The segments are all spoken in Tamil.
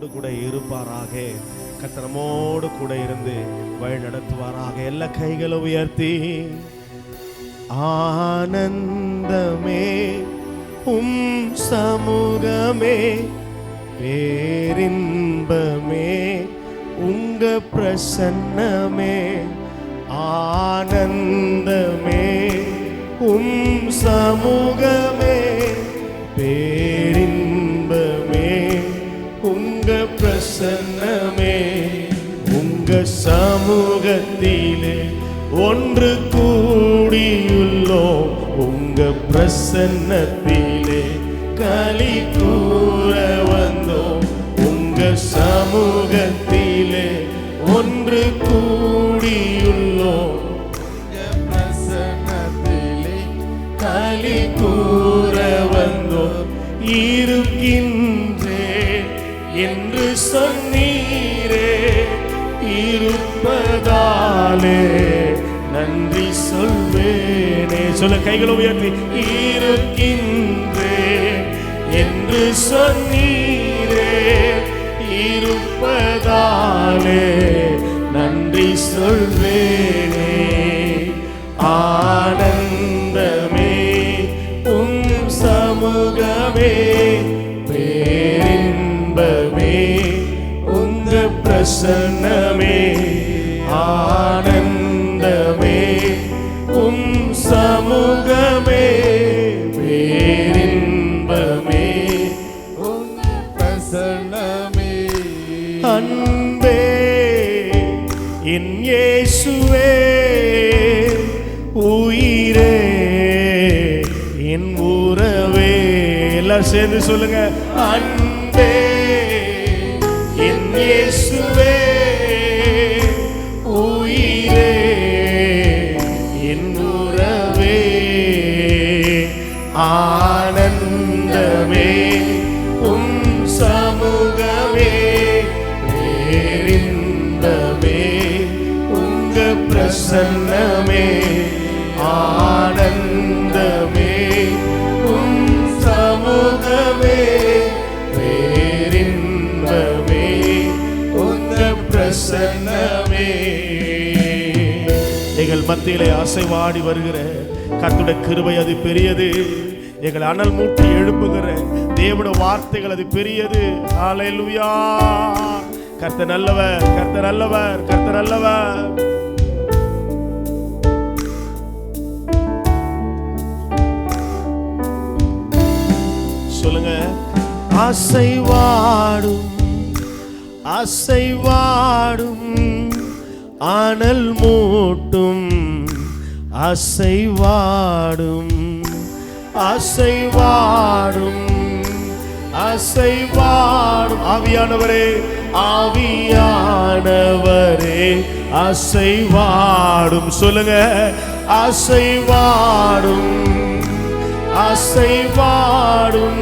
நம்மோடு கூட இருப்பாராக. கர்த்தர் நம்மோடு கூட இருந்து வழி நடத்துவாராக. எல்லா கைகளை உயர்த்தி ஆனந்தமே உம் சமூகமே, பேரின்பமே உங்க பிரசன்னமே. ஆனந்தமே உம் சமூகமே, பேரின்பமே உங்க பிரசன்னமே. உங்க சமூகத்திலே ஒன்று கூடியுள்ளோம், உங்க பிரசன்னத்திலே களி கூற வந்தோம். உங்க சமூகத்திலே ஒன்று கூடியுள்ளோம், உங்க பிரசன்னத்திலே களி கூற வந்தோம். இருக்கின்றேன் என்று சொன்னீரே, இருப்பதாலே நன்றி சொல்வேனே. சொல்ல கைகளை உயர்த்தி. இருக்கின்றேன் என்று சொன்னீரே, இருப்பதாலே நன்றி சொல்வேனே. ஆனந்தமே உம் சமூகமே, பேரின்பமே உங்க பிரசன்னமே. ஆனந்தமே உம் சமூகமே, பேரின்பமே உங்க பிரசன்னமே. அன்பே என் இயேசுவே, உயிரே என் உறவே. எல்லாம் சேர்ந்து சொல்லுங்க. அன்பே என் இயேசுவே, உயிரே என் உறவே. ஆனந்தமே உம் சமூகமே, பேரின்பமே உங்க பிரசன்னமே. ஆனந்தமே உம் சமூகமே, பேரின்பமே உங்க பிரசன்னமே. எங்கள் மத்தியிலே அசைவாடி வருகிற கர்த்தருடைய கிருபை அது பெரியது. எங்களை அனல் மூட்டி எழுப்புகிற தேவனுடைய வார்த்தைகள் அது பெரியது. ஹல்லேலூயா. கர்த்தர் நல்லவர், கர்த்தர் நல்லவர், கர்த்தர் நல்லவர். சொல்லுங்க. அசைவாடும் அசைவாடும் அனல் மூட்டும், அசைவாடும் அசைவாடும் அசைவாடும். ஆவியானவரே, ஆவியானவரே அசைவாடும். சொல்லுங்க. அசைவாடும் அசைவாடும்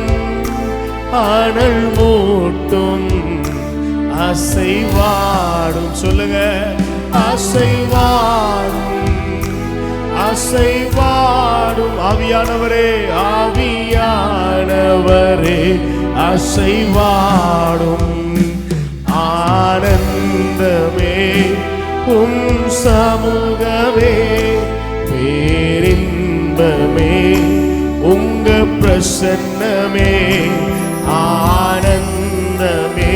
அனல் மூட்டும், அசைவாடும். சொல்லுங்க. அசைவாடும் அசைவாடும். ஆவியானவரே, ஆவியானவரே அசைவாடும். ஆனந்தமே உம் சமூகமே, பேரின்பமே உங்க பிரசன்னமே. ஆனந்தமே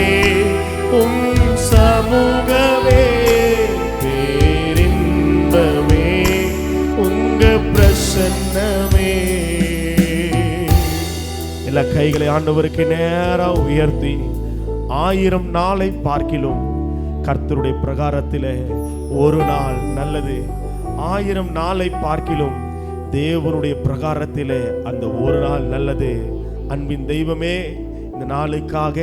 உம் சமூகமே, பேரின்பமே உங்க பிரசன்னமே. எல்லா கைகளை ஆண்டவருக்கு நேரா உயர்த்தி 1000 நாளை பார்க்கிலும் கர்த்தருடைய பிரகாரத்திலே ஒரு நாள் நல்லது. 1000 நாளை பார்க்கிலும் தேவனுடைய பிரகாரத்திலே அந்த ஒரு நாள் நல்லது. அன்பின் தெய்வமே, இந்த நாளுக்காக,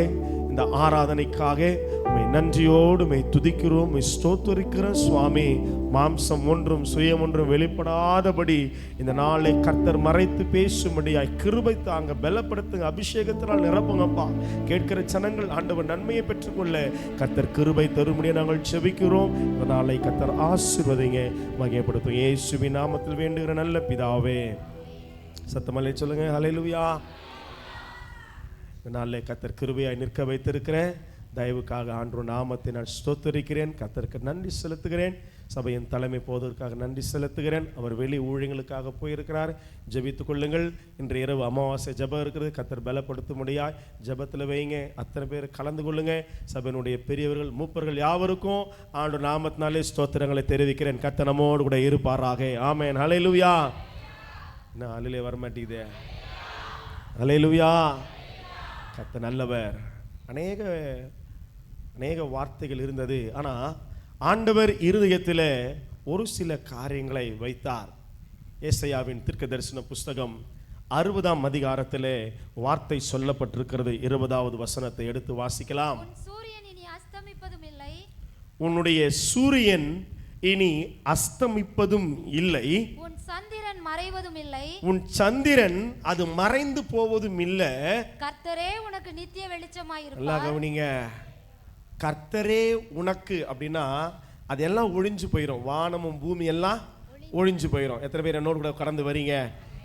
இந்த ஆராதனைக்காக உம்மை நன்றியோடு உம்மை துதிக்கிறோம், உம்மை ஸ்தோத்திரிக்கிறோம் சுவாமி. மாம்சம் ஒன்றும் சுயம் ஒன்றும் வெளிப்படாதபடி இந்த நாளை கர்த்தர் மறைத்து பேசும்படியாய் கிருபை தாங்க, பலப்படுத்துங்க, அபிஷேகத்தினால் நிரப்புங்கப்பா. கேட்கிற ஜனங்கள் ஆண்டவர் நன்மையை பெற்றுக்கொள்ள கர்த்தர் கிருபை தரும்படியாக நாங்கள் ஜெபிக்கிறோம். இந்த நாளை கர்த்தர் ஆசீர்வதிங்க, மகிமைப்படுத்தும் இயேசுவின் நாமத்தில் வேண்டுகிற நல்ல பிதாவே. சத்தமல்லே சொல்லுங்க. ஹல்லேலூயா. இந்த நாளில் கர்த்தர் கிருபையாய் நிற்க வைத்திருக்கிற தயவுக்காக ஆண்டவர் நாமத்தை நான் ஸ்தோத்தரிக்கிறேன். கர்த்தருக்கு நன்றி செலுத்துகிறேன். சபையின் தலைமை போவதற்காக நன்றி செலுத்துகிறேன். அவர் வெளி ஊழியங்களுக்காக போயிருக்கிறார். ஜெபித்துக் கொள்ளுங்கள். இன்று இரவு அமாவாசை ஜெபம் இருக்கிறது. கர்த்தர் பலப்படுத்த முடியாது ஜெபத்தில் வைங்க. அத்தனை பேர் கலந்து கொள்ளுங்க. சபையினுடைய பெரியவர்கள் மூப்பர்கள் யாவருக்கும் ஆண்டவர் நாமத்தினாலே ஸ்தோத்திரங்களை தெரிவிக்கிறேன். கர்த்தர் நம்மோடு கூட இருப்பாராக. ஆமென். ஹல்லேலூயா. என்ன ஹல்லேலூயா வர மாட்டேங்குதே? ஹல்லேலூயா. கர்த்தர் நல்லவர். அநேக வார்த்தைகள் இருந்தது. ஆனால் ஆண்டவர் இருதயத்தில் ஒரு சில காரியங்களை வைத்தார். ஏசாயாவின் தீர்க்கதரிசன புஸ்தகம் 60ஆம் அதிகாரத்தில் வார்த்தை சொல்லப்பட்டிருக்கிறது. 20வது வசனத்தை எடுத்து வாசிக்கலாம். உன்னுடைய சூரியன் இனி அஸ்தமிப்பதும் இல்லை, உன் சந்திரன் மறைவதும் இல்லை, உன் சந்திரன் அது மறைந்து போவதும் இல்லை. கர்த்தரே உனக்கு நித்திய வெளிச்சமாய் இருப்பார். எல்லாம் கவனிங்க. கர்த்தரே உனக்கு அப்படின்னா அதெல்லாம் ஒழிஞ்சு போயிடும். வானமும் பூமி எல்லாம் ஒழிஞ்சு போயிடும். எத்தனை பேர் என்னோடு கூட கடந்து வரீங்க?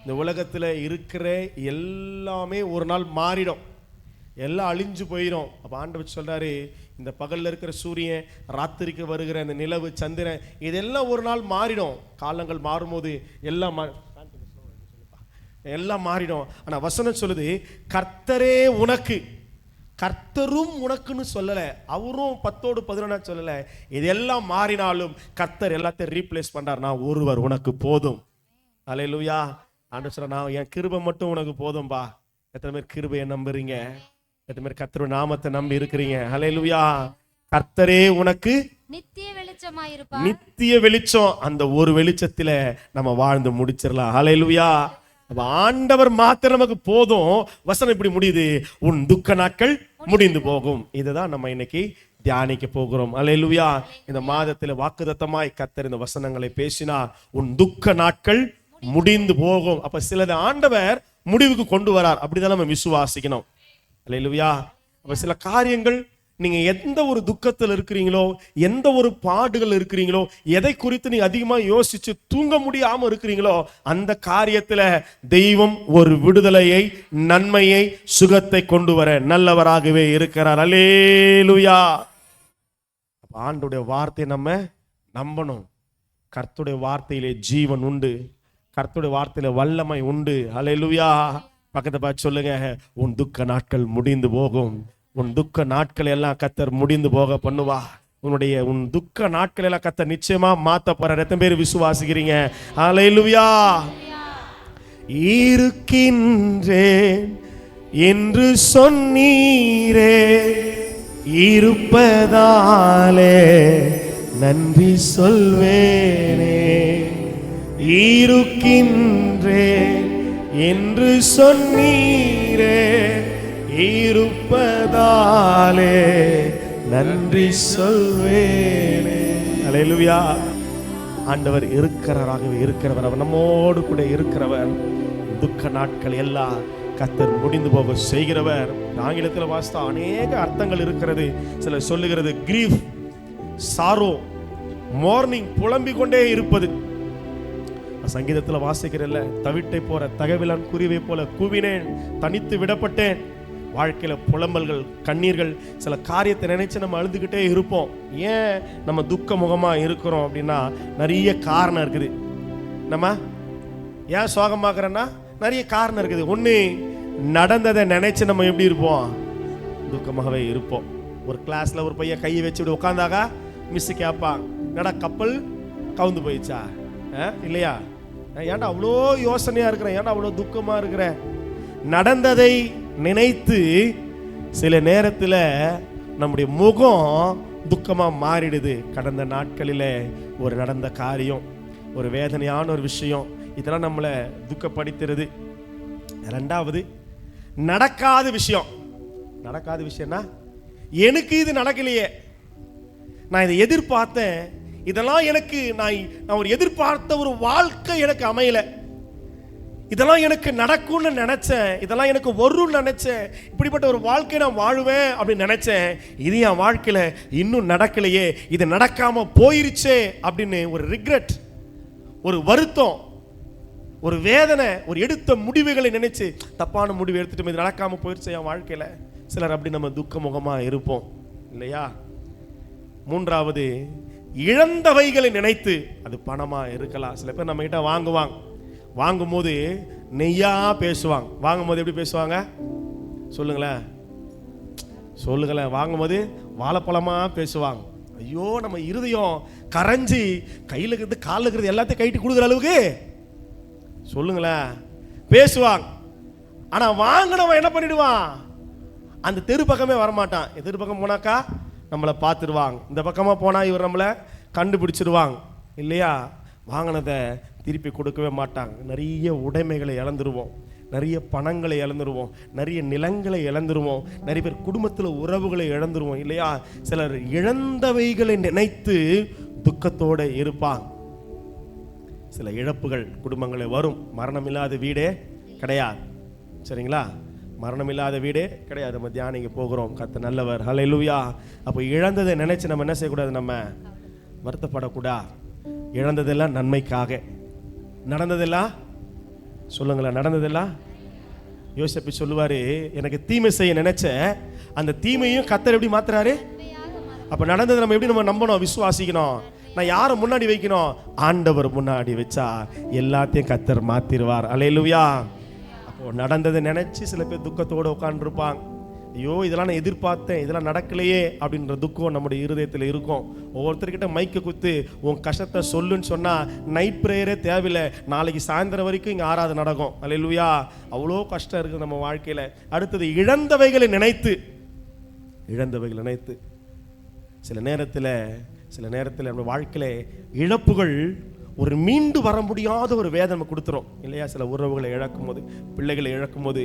இந்த உலகத்தில் இருக்கிற எல்லாமே ஒரு நாள் மாறிடும், எல்லாம் அழிஞ்சு போயிடும். அப்போ ஆண்டவர் சொல்றாரு, இந்த பகலில் இருக்கிற சூரியன், ராத்திரிக்கு வருகிற இந்த நிலவு, சந்திரன், இதெல்லாம் ஒரு நாள் மாறிடும். காலங்கள் மாறும்போது எல்லாம் மாறிடும். ஆனால் வசனம் சொல்லுது, கர்த்தரே உனக்கு. கர்த்தரும் உனக்குன்னு சொல்லல, அவரும் 10-11 சொல்லல. இதெல்லாம் மாறினாலும் கர்த்தர் எல்லாத்தையும் ரீப்ளேஸ் பண்றார். நான் ஒருவர் உனக்கு போதும். அல்லேலூயா. ஆண்டவர் சொல்ற, நான் என் கிருபை மட்டும் உனக்கு போதும்பா. எத்தனை பேர் கிருபையை நம்புறீங்க? எத்தனை பேர் கர்த்தர் நாமத்தை நம்பி இருக்கிறீங்க? அல்லேலூயா. கர்த்தரே உனக்கு நித்திய வெளிச்சமாய் இருப்பார். நித்திய வெளிச்சம். அந்த ஒரு வெளிச்சத்துல நம்ம வாழ்ந்து முடிச்சிடலாம். அல்லேலூயா. ஆண்டவர் மாத்திரம் நமக்கு போதும். வசனம் இப்படி முடியுது, உன் துக்க நாட்கள் முடிந்து போகும். இதுதான் நம்ம இன்னைக்கு தியானிக்க போகிறோம். அல்லேலூயா. இந்த மாதத்தில் வாக்குத்தத்தமாய் கர்த்தர் இந்த வசனங்களை பேசினார். உன் துக்க நாட்கள் முடிந்து போகும். அப்ப சிலது ஆண்டவர் முடிவுக்கு கொண்டு வரார். அப்படிதான் நம்ம விசுவாசிக்கணும். அல்லேலூயா. அப்ப சில காரியங்கள் நீங்க எந்த ஒரு துக்கத்தில் இருக்கிறீங்களோ, எந்த ஒரு பாடுகள் இருக்கிறீங்களோ, எதை குறித்து நீங்க அதிகமா யோசிச்சு தூங்க முடியாம இருக்கிறீங்களோ, அந்த காரியத்துல தெய்வம் ஒரு விடுதலையை, நன்மையை, சுகத்தை கொண்டு வர நல்லவராகவே இருக்கிறார். அல்லேலூயா. ஆண்டவருடைய வார்த்தையை நம்ம நம்பணும். கர்த்தருடைய வார்த்தையிலே ஜீவன் உண்டு, கர்த்தருடைய வார்த்தையில வல்லமை உண்டு. அல்லேலூயா. பக்கத்தை பார்த்து சொல்லுங்க, உன் துக்க நாட்கள் முடிந்து போகும். உன் துக்க நாட்கள் எல்லாம் கர்த்தர் முடிந்து போக பண்ணுவா. உன் துக்க நாட்கள் எல்லாம் கர்த்தர் நிச்சயமா மாத்த போறார். எத்தனை பேர் விசுவாசிக்கிறீங்க? அல்லேலூயா. இருக்கின்றேன் என்று சொன்னீரே, இருப்பதாலே நன்றி சொல்வேனே. இருக்கின்றேன் என்று சொன்னீரே, இருப்பதாலே நன்றி சொல்வேனே. அல்லேலூயா. ஆண்டவர் இருக்கிறவராகவே இருக்கிறவர். அவர் நம்மோடு கூட இருக்கிறவர். துக்க நாட்கள் எல்லாம் கர்த்தர் முடிந்து போக செய்கிறவர். ஆங்கிலத்தில் வாசித்தா அநேக அர்த்தங்கள் இருக்கிறது. சிலர் சொல்லுகிறது கிரீஃப், சாரோ, மார்னிங், புலம்பிக் கொண்டே இருப்பது. சங்கீதத்தில் வாசிக்கிறல்ல, தவிட்டை போற தகவிலான் குருவை போல கூவினேன், தனித்து விடப்பட்டேன். வாழ்க்கையில புலம்பல்கள், கண்ணீர்கள், சில காரியத்தை நினைச்சு நம்ம அழுதுகிட்டே இருப்போம். ஏன் நம்ம துக்க முகமா இருக்கிறோம் அப்படின்னா நிறைய காரணம் இருக்குது. நம்ம ஏன் சோகமாக்குறோன்னா நிறைய காரணம் இருக்குது. ஒண்ணு, நடந்ததை நினைச்சு நம்ம எப்படி இருப்போம்? துக்கமாகவே இருப்போம். ஒரு கிளாஸ்ல ஒரு பையன் கையை வச்சு இப்படி உட்காந்தாக்கா மிஸ் கேட்பான், என்னடா கப்பல் கவுந்து போயிடுச்சா? இல்லையா? ஏன்டா அவ்வளோ யோசனையா இருக்கிறேன், ஏன்டா அவ்வளோ துக்கமா இருக்கிற? நடந்ததை நினைத்து சில நேரத்தில் நம்முடைய முகம் துக்கமா மாறிடுது. கடந்த நாட்களில் ஒரு நடந்த காரியம், ஒரு வேதனையான ஒரு விஷயம், இதெல்லாம் நம்மளை துக்கப்படுத்துறது. ரெண்டாவது, நடக்காத விஷயம். நடக்காத விஷயம்னா, எனக்கு இது நடக்கலையே, நான் இதை எதிர்பார்த்தேன், இதெல்லாம் எனக்கு நான் ஒரு எதிர்பார்த்த ஒரு வாழ்க்கை எனக்கு அமையல, இதெல்லாம் எனக்கு நடக்கும்னு நினைச்சேன், இதெல்லாம் எனக்கு வரும்னு நினைச்சேன், இப்படிப்பட்ட ஒரு வாழ்க்கை நான் வாழுவேன் அப்படின்னு நினைச்சேன், இது என் வாழ்க்கையில இன்னும் நடக்கலையே, இது நடக்காம போயிருச்சே அப்படின்னு ஒரு ரிக்ரெட், ஒரு வருத்தம், ஒரு வேதனை, ஒரு எடுத்த முடிவுகளை நினைச்சு தப்பான முடிவு எடுத்துட்டு இது நடக்காம போயிருச்சு என் வாழ்க்கையில. சிலர் அப்படி நம்ம துக்க முகமா இருப்போம். இல்லையா? மூன்றாவது, இழந்தவைகளை நினைத்து, அது பணமா இருக்கலாம். சில பேர் நம்ம கிட்ட வாங்கும் போது நெய்யா பேசுவாங்க. வாங்கும் போது எப்படி பேசுவாங்க சொல்லுங்களேன். வாங்கும் போது வாழைப்பழமா பேசுவாங்க. ஐயோ, நம்ம இருதயம் கரைஞ்சி கையில் இருக்கிறது காலில் இருக்கிறது எல்லாத்தையும் கைட்டு கொடுக்குற அளவுக்கு சொல்லுங்களேன் பேசுவாங்க. ஆனா வாங்கினவன் என்ன பண்ணிடுவான்? அந்த தெரு பக்கமே வரமாட்டான். தெரு பக்கம் போனாக்கா நம்மளை பார்த்துடுவாங்க, இந்த பக்கமா போனா இவர் நம்மளை கண்டுபிடிச்சிடுவாங்க இல்லையா? வாங்கினதை திருப்பி கொடுக்கவே மாட்டாங்க. நிறைய உடைமைகளை இழந்துருவோம், நிறைய பணங்களை இழந்துருவோம், நிறைய நிலங்களை இழந்துருவோம், நிறைய பேர் குடும்பத்தில் உறவுகளை இழந்துருவோம் இல்லையா? சிலர் இழந்தவைகளை நினைத்து துக்கத்தோடு இருப்பாங்க. சில இழப்புகள் குடும்பங்களை வரும். மரணம் இல்லாத வீடே கிடையாது, சரிங்களா? மரணம் இல்லாத வீடே கிடையாது. நம்ம தியானிக்க போகிறோம். கர்த்தர் நல்லவர், ஹல்லேலூயா. அப்போ இழந்ததை நினைச்சு நம்ம என்ன செய்யக்கூடாது? நம்ம வருத்தப்படக்கூடாது. இழந்ததெல்லாம் நன்மைக்காக. நடந்ததெல்லாம் சொல்லுங்களேன், நடந்ததெல்லாம். யோசிப்பு சொல்லுவாரு, எனக்கு தீமை செய்ய நினைச்ச அந்த தீமையும் கர்த்தர் எப்படி மாத்துறாரு? அப்ப நடந்தது நம்ம எப்படி நம்ம நம்பணும், விசுவாசிக்கணும். நான் யாரை முன்னாடி வைக்கணும்? ஆண்டவர் முன்னாடி வச்சா எல்லாத்தையும் கர்த்தர் மாத்திருவார். அல்லேலூயா. அப்போ நடந்ததை நினைச்சு சில பேர் துக்கத்தோடு உட்காந்துருப்பாங்க. ஐயோ, இதெல்லாம் நான் எதிர்பார்த்தேன், இதெல்லாம் நடக்கலையே அப்படின்ற துக்கம் நம்முடைய இருதயத்தில் இருக்கும். ஒவ்வொருத்தர்கிட்ட மைக்க குத்து உன் கஷ்டத்தை சொல்லுன்னு சொன்னா நைட் ப்ரேயரே தேவையில்லை, நாளைக்கு சாயந்தரம் வரைக்கும் இங்கே ஆராதனை நடக்கும். அல்லேலூயா. அவ்வளோ கஷ்டம் இருக்குது நம்ம வாழ்க்கையில். அடுத்தது, இழந்தவைகளை நினைத்து சில நேரத்தில் நம்ம வாழ்க்கையில் இழப்புகள் ஒரு மீண்டு வர முடியாத ஒரு வேதனை கொடுத்துரும் இல்லையா? சில உறவுகளை இழக்கும் போது, பிள்ளைகளை இழக்கும் போது,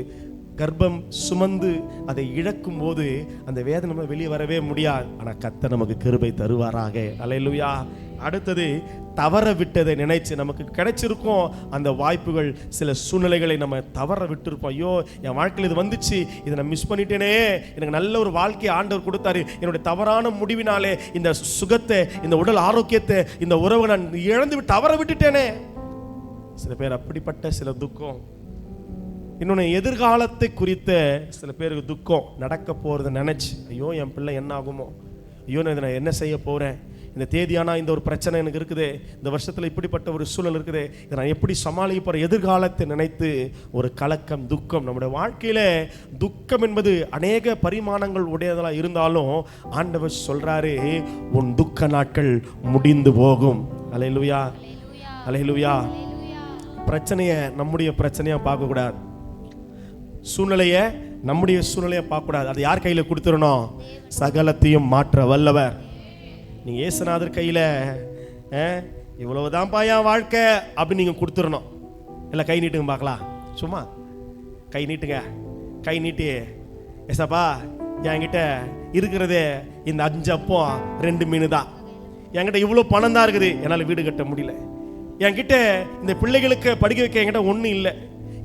கர்ப்பம் சுமந்து அதை இழக்கும் போது அந்த வேதனை நம்ம வெளியே வரவே முடியாது. ஆனால் கர்த்தர் நமக்கு கிருபை தருவாராக. அல்லேலூயா. அடுத்தது, தவற விட்டதை நினைச்சு நமக்கு கிடைச்சிருக்கும் அந்த வாய்ப்புகள், சில சூழ்நிலைகளை நம்ம தவற விட்டுருப்போம். ஐயோ, என் வாழ்க்கையில் இது வந்துச்சு, இதை நான் மிஸ் பண்ணிட்டேனே, எனக்கு நல்ல ஒரு வாழ்க்கையை ஆண்டவர் கொடுத்தாரு, என்னுடைய தவறான முடிவினாலே இந்த சுகத்தை, இந்த உடல் ஆரோக்கியத்தை, இந்த உறவை நான் இழந்து விட்டு தவற விட்டுட்டேனே. சில பேர் அப்படிப்பட்ட சில துக்கம். இன்னொன்று, எதிர்காலத்தை குறித்த சில பேருக்கு துக்கம். நடக்க போகிறத நினச்சி, ஐயோ என் பிள்ளை என்ன ஆகுமோ, ஐயோ நான் என்ன செய்ய போகிறேன், இந்த தேதியானா இந்த ஒரு பிரச்சனை எனக்கு இருக்குது, இந்த வருஷத்தில் இப்படிப்பட்ட ஒரு சூழல் இருக்குது, இதை நான் எப்படி சமாளிக்க போகிற, எதிர்காலத்தை நினைத்து ஒரு கலக்கம், துக்கம். நம்முடைய வாழ்க்கையில் துக்கம் என்பது அநேக பரிமாணங்கள் உடையதெல்லாம் இருந்தாலும் ஆண்டவர் சொல்கிறாரு, உன் துக்க நாட்கள் முடிந்து போகும். அல்லேலூயா, அல்லேலூயா. பிரச்சனையை நம்முடைய பிரச்சனையாக பார்க்கக்கூடாது, சூழ்நிலையை நம்முடைய சூழ்நிலையை பார்க்கக்கூடாது. அதை யார் கையில் கொடுத்துடணும்? சகலத்தையும் மாற்ற வல்லவர். நீங்கள் இயேசுநாதர் கையில் இவ்வளவுதான்ப்பா என் வாழ்க்கை அப்படின்னு நீங்கள் கொடுத்துடணும். இல்லை, கை நீட்டுங்க பார்க்கலாம். சும்மா கை நீட்டுங்க. கை நீட்டி, ஏசப்பா என்கிட்ட இருக்கிறதே இந்த 5 அப்பம் 2 மீன் தான், என்கிட்ட இவ்வளோ பணம் தான் இருக்குது, என்னால் வீடு கட்ட முடியல, என்கிட்ட இந்த பிள்ளைகளுக்கு படிக்க வைக்க என்கிட்ட ஒன்றும் இல்லை,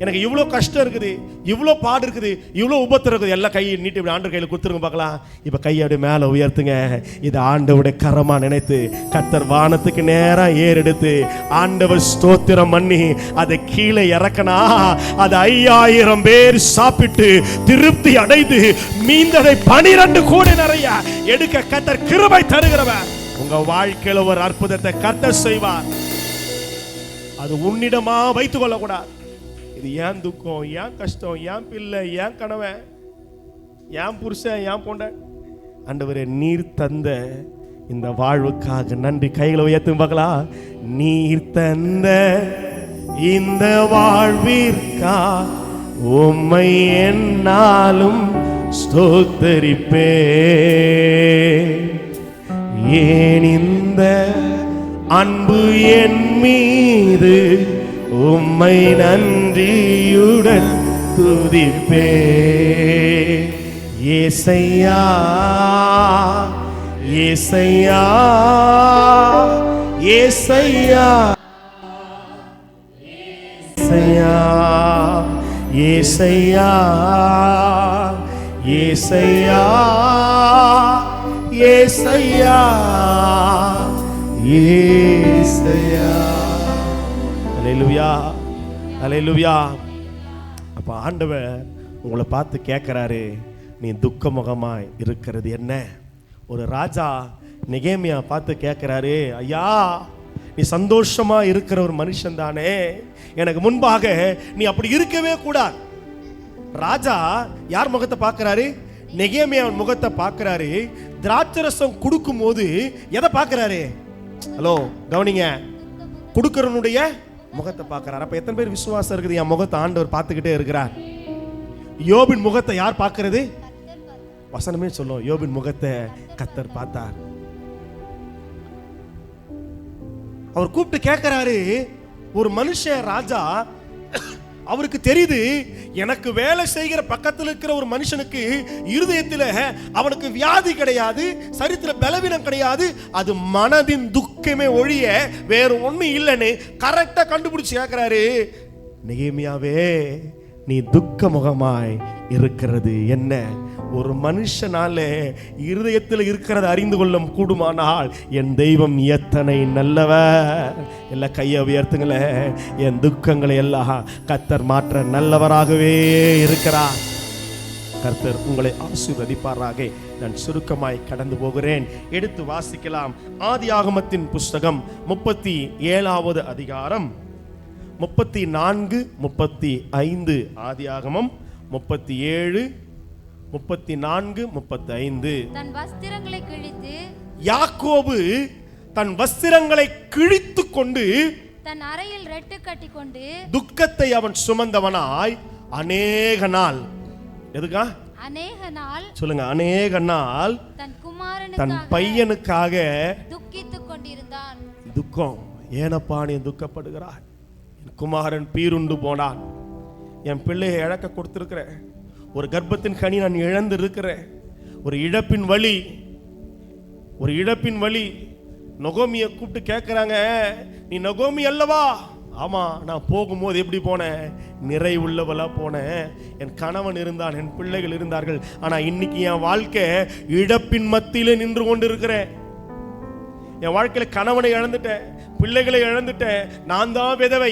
எனக்கு இவ்வளோ கஷ்டம் இருக்குது, இவ்வளோ பாடு இருக்குது, இவ்வளோ உபத்திரம் இருக்குது, எல்லாம் கையை நீட்டி இப்படி ஆண்டவர் கையில் கொடுத்துருங்க பார்க்கலாம். இப்போ கையை அப்படி மேலே உயர்த்துங்க. இது ஆண்டவருடைய கரமாக நினைத்து கர்த்தர் வானத்துக்கு நேரம் ஏறெடுத்து ஆண்டவர் ஸ்தோத்திரம் பண்ணி அதை கீழே இறக்கனா, அது 5000 பேர் சாப்பிட்டு திருப்தி அடைந்து மீந்ததை 12 கோடி நிறைய எடுக்க கர்த்தர் கிருபை தருகிறவர். உங்க வாழ்க்கையில் ஒரு அற்புதத்தை கர்த்தர் செய்வார். அது உன்னிடமா வைத்துக் கொள்ளக்கூடாது. இது ஏன் துக்கம், ஏன் கஷ்டம், ஏன் பிள்ளை, ஏன் கணவன், ஏன் புருஷன், ஏன் பொண்ட, ஆண்டவரே நீர் தந்த இந்த வாழ்வுக்காக நன்றி. கைகளை உயர்த்தும் பார்க்கலாம். நீர் தந்த இந்த வாழ்விற்கா உம்மை என்னாலும் ஸ்தோத்தரிப்பே. ஏன் இந்த அன்பு என் மீது உம்மை நன்றியுடன் துதிப்பே. ஏசையா, ஏசையா, ஏசையா, ஏசையா, ஏசையா, ஏசையா, ஏசையா, ஏசையா. அல்லேலூயா, அல்லேலூயா. அப்ப ஆண்டவர் உங்களை பார்த்து கேட்கிறாரு, நீ துக்கமுகமாய் இருக்கிறது என்ன? ஒரு ராஜா நெகேமியா பார்த்து கேட்கிறாரு, ஐயா நீ சந்தோஷமா இருக்கிற ஒரு மனுஷன் தானே, எனக்கு முன்பாக நீ அப்படி இருக்கவே கூடாது. ராஜா யார் முகத்தை பார்க்கிறாரு? நெகேமியா முகத்தை பார்க்கிறாரு. திராட்சரசம் கொடுக்கும் போது எதை பார்க்கிறாரு? ஹலோ கவனிங்க, கொடுக்கிறவனுடைய முகத்தை பார்க்கிறார். அப்ப எத்தனை பேர் விசுவாசம் இருக்குது? என் முகத்தை ஆண்டவர் பார்த்துக்கிட்டே இருக்கிறார். யோபின் முகத்தை யார் பார்க்கிறது? வசனமே சொல்லும், யோபின் முகத்தை கர்த்தர் பார்த்தார். அவர் கூப்பிட்டு கேட்கிறாரு, ஒரு மனுஷன் ராஜா, அவருக்கு தெரியுது எனக்கு வேலை செய்கிற பக்கத்தில் இருக்கிற ஒரு மனுஷனுக்கு இருதயத்தில் அவனுக்கு வியாதி கிடையாது, சரித்திர பலவீனம் கிடையாது, அது மனதின் துக்கமே ஒழிய வேறு ஒண்ணு இல்லைன்னு கரெக்டா கண்டுபிடிச்சு கேட்கிறாரு, நெகேமியாவே நீ துக்க முகமாய் இருக்கிறது என்ன? ஒரு மனுஷனால இருதயத்தில் இருக்கிறது அறிந்து கொள்ள கூடுமானால் என் தெய்வம் எத்தனை நல்லவர். எல்லாம் கையை உயர்த்துங்களே. என் துக்கங்களை எல்லாம் கர்த்தர் மாற்ற நல்லவராகவே இருக்கிறார். கர்த்தர் உங்களை ஆசீர்வதிப்பாராக. நான் சுருக்கமாய் கடந்து போகிறேன். எடுத்து வாசிக்கலாம். ஆதியாகமத்தின் புஸ்தகம் 37வது அதிகாரம் 34, 35. ஆதியாகமம் 37, 34, 35. தன் வஸ்திரங்களை கிழித்து யாக்கோபு தன் வஸ்திரங்களை கிழித்து கொண்டு தன் அறையில் ரெட்டு கட்டி கொண்டு துக்கத்தை அவன் சுமந்தவனாய் அநேக நாள், எதுக்கா அநேக நாள் சொல்லுங்க, அநேக நாள் தன் தன் பையனுக்காக துக்கித்துக் கொண்டிருந்தான். துக்கம், ஏனப்பா நீ துக்கப்படுகிறாய்? என் குமாரன் பீருண்டு போனான், என் பிள்ளையை இழக்க கொடுத்திருக்கிறேன், ஒரு கர்ப்பத்தின் கனி நான் இழந்து இருக்கிறேன், ஒரு இழப்பின் வலி, ஒரு இழப்பின் வலி. நொகோமியை கூப்பிட்டு கேட்கிறாங்க, நீ நொகோமி அல்லவா? ஆமா, நான் போகும்போது எப்படி போனேன்? நிறைவுள்ளவளா போனேன். என் கணவன் இருந்தான், என் பிள்ளைகள் இருந்தார்கள். ஆனா இன்னைக்கு என் வாழ்க்கை இழப்பின் மத்தியிலே நின்று கொண்டு இருக்கிறேன். என் வாழ்க்கையில கணவனை இழந்துட்டேன், பிள்ளைகளை இழந்துட்டேன், நான் தான் விதவை,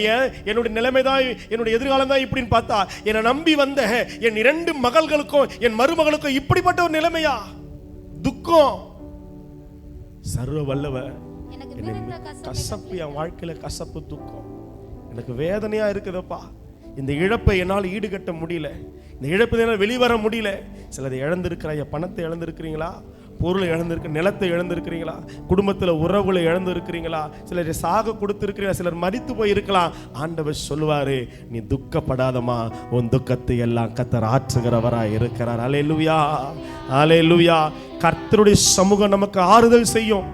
என்னுடைய நிலைமை தான், என்னுடைய எதிர்காலம் தான் இப்படின்னு பார்த்தா என்னை நம்பி வந்த என் 2 மகள்களுக்கும் என் மருமகளுக்கும் இப்படிப்பட்ட ஒரு நிலைமையா? துக்கம். சர்வ வல்லவர் கசப்பு, என் வாழ்க்கையில கசப்பு, துக்கம், எனக்கு வேதனையா இருக்குதுப்பா. இந்த இழப்பை என்னால் ஈடுகட்ட முடியல, இந்த இழப்பை என்னால் வெளிவர முடியல. சிலரை இழந்திருக்கிறாங்க, பணத்தை இழந்திருக்கிறீங்களா, பொருளை இழந்திருக்க, நிலத்தை இழந்திருக்கிறீங்களா, குடும்பத்தில் உறவுகளை இழந்திருக்கிறீங்களா, சிலர் சாக கொடுத்திருக்கிறீங்களா, சிலர் மரித்து போய் இருக்கலாம். ஆண்டவர் சொல்லுவாரு, நீ துக்கப்படாதமா, உன் துக்கத்தை எல்லாம் கர்த்தர் ஆற்றுகிறவராய் இருக்கிறார். அல்லேலூயா, அல்லேலூயா. கர்த்தருடைய சமூகம் நமக்கு ஆறுதல் செய்யும்.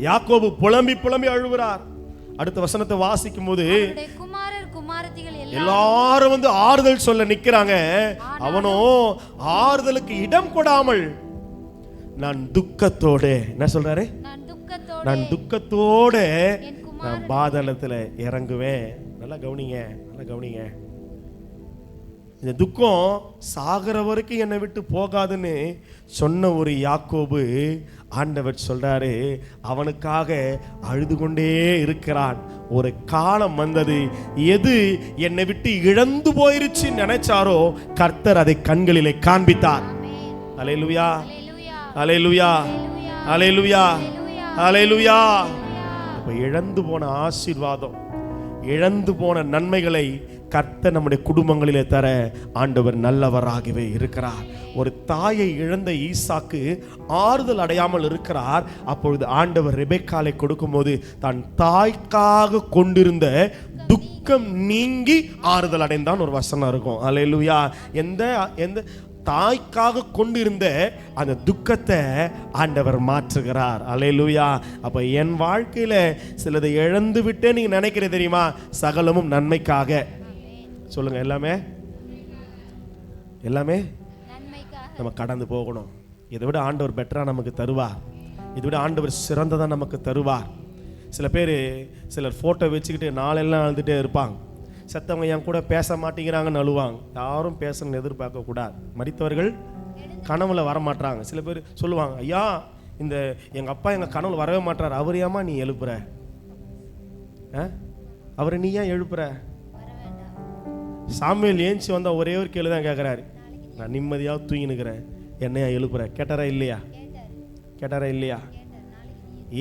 யாக்கோபு புலம்பி புலம்பி அழுகிறார். அடுத்த வசனத்தை வாசிக்கும் போது எல்லாரும் வந்து ஆறுதல் சொல்ல நிக்கிறாங்க. அவனோ ஆறுதலுக்கு இடம் கொடாமல் நான் துக்கத்தோட, என்ன சொல்றாரு? நான் துக்கத்தோட நான் பாதாளத்துல இறங்குவேன். நல்லா கவனிங்க, நல்லா கவனிங்க. இந்த துக்கம் சாகிற வரைக்கும் என்னை விட்டு போகாதுன்னு சொன்ன ஒரு யாக்கோபு, ஆண்டவர் சொல்றாரு அவனுக்காக அழுது கொண்டே இருக்கிறான். ஒரு காலம் வந்தது, எது என்னை விட்டு இழந்து போயிருச்சு நினைச்சாரோ கர்த்தர் அதை கண்களிலே காண்பித்தார். அல்லேலூயா, அல்லேலூயா, அல்லேலூயா, அல்லேலூயா. அப்ப இழந்து போன ஆசீர்வாதம், இழந்து போன நன்மைகளை கர்த்தர் நம்முடைய குடும்பங்களிலே தர ஆண்டவர் நல்லவராகவே இருக்கிறார். ஒரு தாயை இழந்த ஈசாக்கு ஆறுதல் அடையாமல் இருக்கிறார். அப்பொழுது ஆண்டவர் ரெபெக்காலை கொடுக்கும்போது தன் தாய்க்காக கொண்டிருந்த துக்கம் நீங்கி ஆறுதல் அடைந்தான் ஒரு வசனம் இருக்கும். அல்லேலூயா. எந்த தாய்க்காக கொண்டிருந்த அந்த துக்கத்தை ஆண்டவர் மாற்றுகிறார். அல்லேலூயா. அப்ப என் வாழ்க்கையில சிலதை இழந்து விட்டே நீங்க நினைக்கிறது தெரியுமா? சகலமும் நன்மைக்காக. சொல்லுங்க, எல்லாமே எல்லாமே நம்ம கடந்து போகணும். இதை விட ஆண்டவர் பெட்டரா நமக்கு தருவார், இதை விட ஆண்டவர் சிறந்ததா நமக்கு தருவார். சிலர் போட்டோ வச்சுக்கிட்டு நாளெல்லாம் அழுதுட்டே இருப்பாங்க. செத்தவங்க என் கூட பேச மாட்டேங்கிறாங்கன்னு அழுவாங்க. யாரும் பேசணும்னு எதிர்பார்க்க கூடாது. மரித்தவர்கள் கனவுல வரமாட்டாங்க. சில பேர் சொல்லுவாங்க, ஐயா இந்த எங்க அப்பா எங்க கனவுல வரவே மாட்டார், அவர் ஏமா நீ எழுப்புற? அவரை நீ ஏன் எழுப்புற? சாமுவேல் ஏஞ்சி வந்தா ஒரே ஒரு கேள்வி தான் கேட்கிறாரு, நான் நிம்மதியாக தூங்கி நிற்கிறேன், என்னையா எழுப்புற? கேட்டாரா இல்லையா? கேட்டாரா இல்லையா?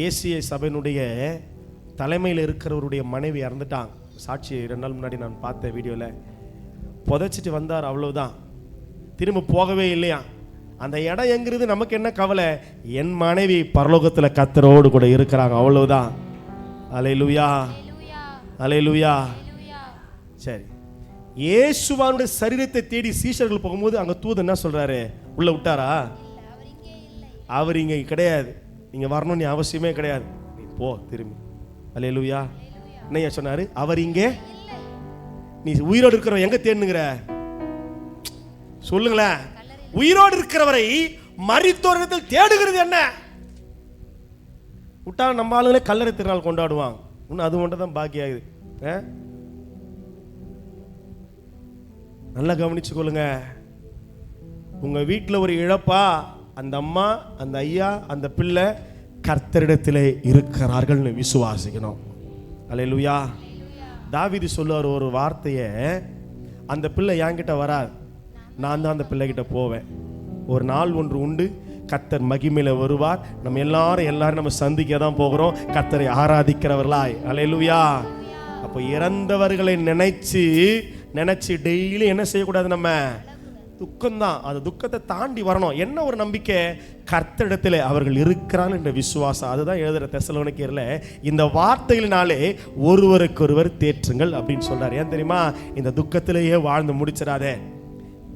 ஏசிய சபையினுடைய தலைமையில் இருக்கிறவருடைய மனைவி இறந்துட்டாங்க. சாட்சி 2 நாள் முன்னாடி நான் பார்த்த வீடியோவில். புதைச்சிட்டு வந்தார், அவ்வளவுதான். திரும்ப போகவே இல்லையா. அந்த இடம் எங்கிறது நமக்கு என்ன கவலை? என் மனைவி பரலோகத்தில் கர்த்தரோடு கூட இருக்கிறாங்க, அவ்வளவுதான். அல்லேலூயா, அல்லேலூயா. சரி, இயேசுவானுடைய சரீரத்தை தேடி சீஷர்கள் போகும்போது அங்க தூதன் என்ன சொல்றாரு? உள்ள விட்டாரா? அவர் இங்க கிடையாது, நீங்க வரணும்னு அவசியமே கிடையாது, நீ போ திரும்பி. அல்லேலூயா. என்ன சொன்னாரு? அவர் இங்கே, நீ உயிரோடு இருக்கிறவரை எங்க தேடுங்கிற சொல்லுங்களேன். உயிரோடு இருக்கிறவரை மரித்தோரிடத்தில் தேடுகிறது என்ன? விட்டா நம்ம ஆளுங்களே கல்லறை திருநாள் கொண்டாடுவாங்க. இன்னும் அது மட்டும் தான் பாக்கி ஆகுது. நல்லா கவனிச்சு கொள்ளுங்க. உங்க வீட்டில் ஒரு இழப்பா, அந்த அம்மா, அந்த ஐயா, அந்த பிள்ளை கர்த்தரிடத்திலே இருக்கிறார்கள் விசுவாசிக்கணும். அல்லேலூயா. தாவீது சொல்லுவார் ஒரு வார்த்தையை, அந்த பிள்ளை என்கிட்ட வராது, நான் தான் அந்த பிள்ளைகிட்ட போவேன். ஒரு நாள் ஒன்று உண்டு, கர்த்தர் மகிமையில வருவார், நம்ம எல்லாரும் நம்ம சந்திக்க தான் போகிறோம், கர்த்தரை ஆராதிக்கிறவர்களாய். அல்லேலூயா. அப்போ இறந்தவர்களை நினைச்சு டெய்லி என்ன செய்யக்கூடாது? நம்ம துக்கம்தான், அந்த துக்கத்தை தாண்டி வரணும். என்ன ஒரு நம்பிக்கை? கர்த்தரிடத்தில் அவர்கள் இருக்கிறார்கள் என்ற விசுவாசம். அதுதான் எழுதுற தெசலோனிக்கேயர்ல இந்த வார்த்தைகளினாலே ஒருவருக்கொருவர் தேற்றுங்கள் அப்படின்னு சொல்றாரு. ஏன் தெரியுமா? இந்த துக்கத்திலேயே வாழ்ந்து முடிச்சிடாதே.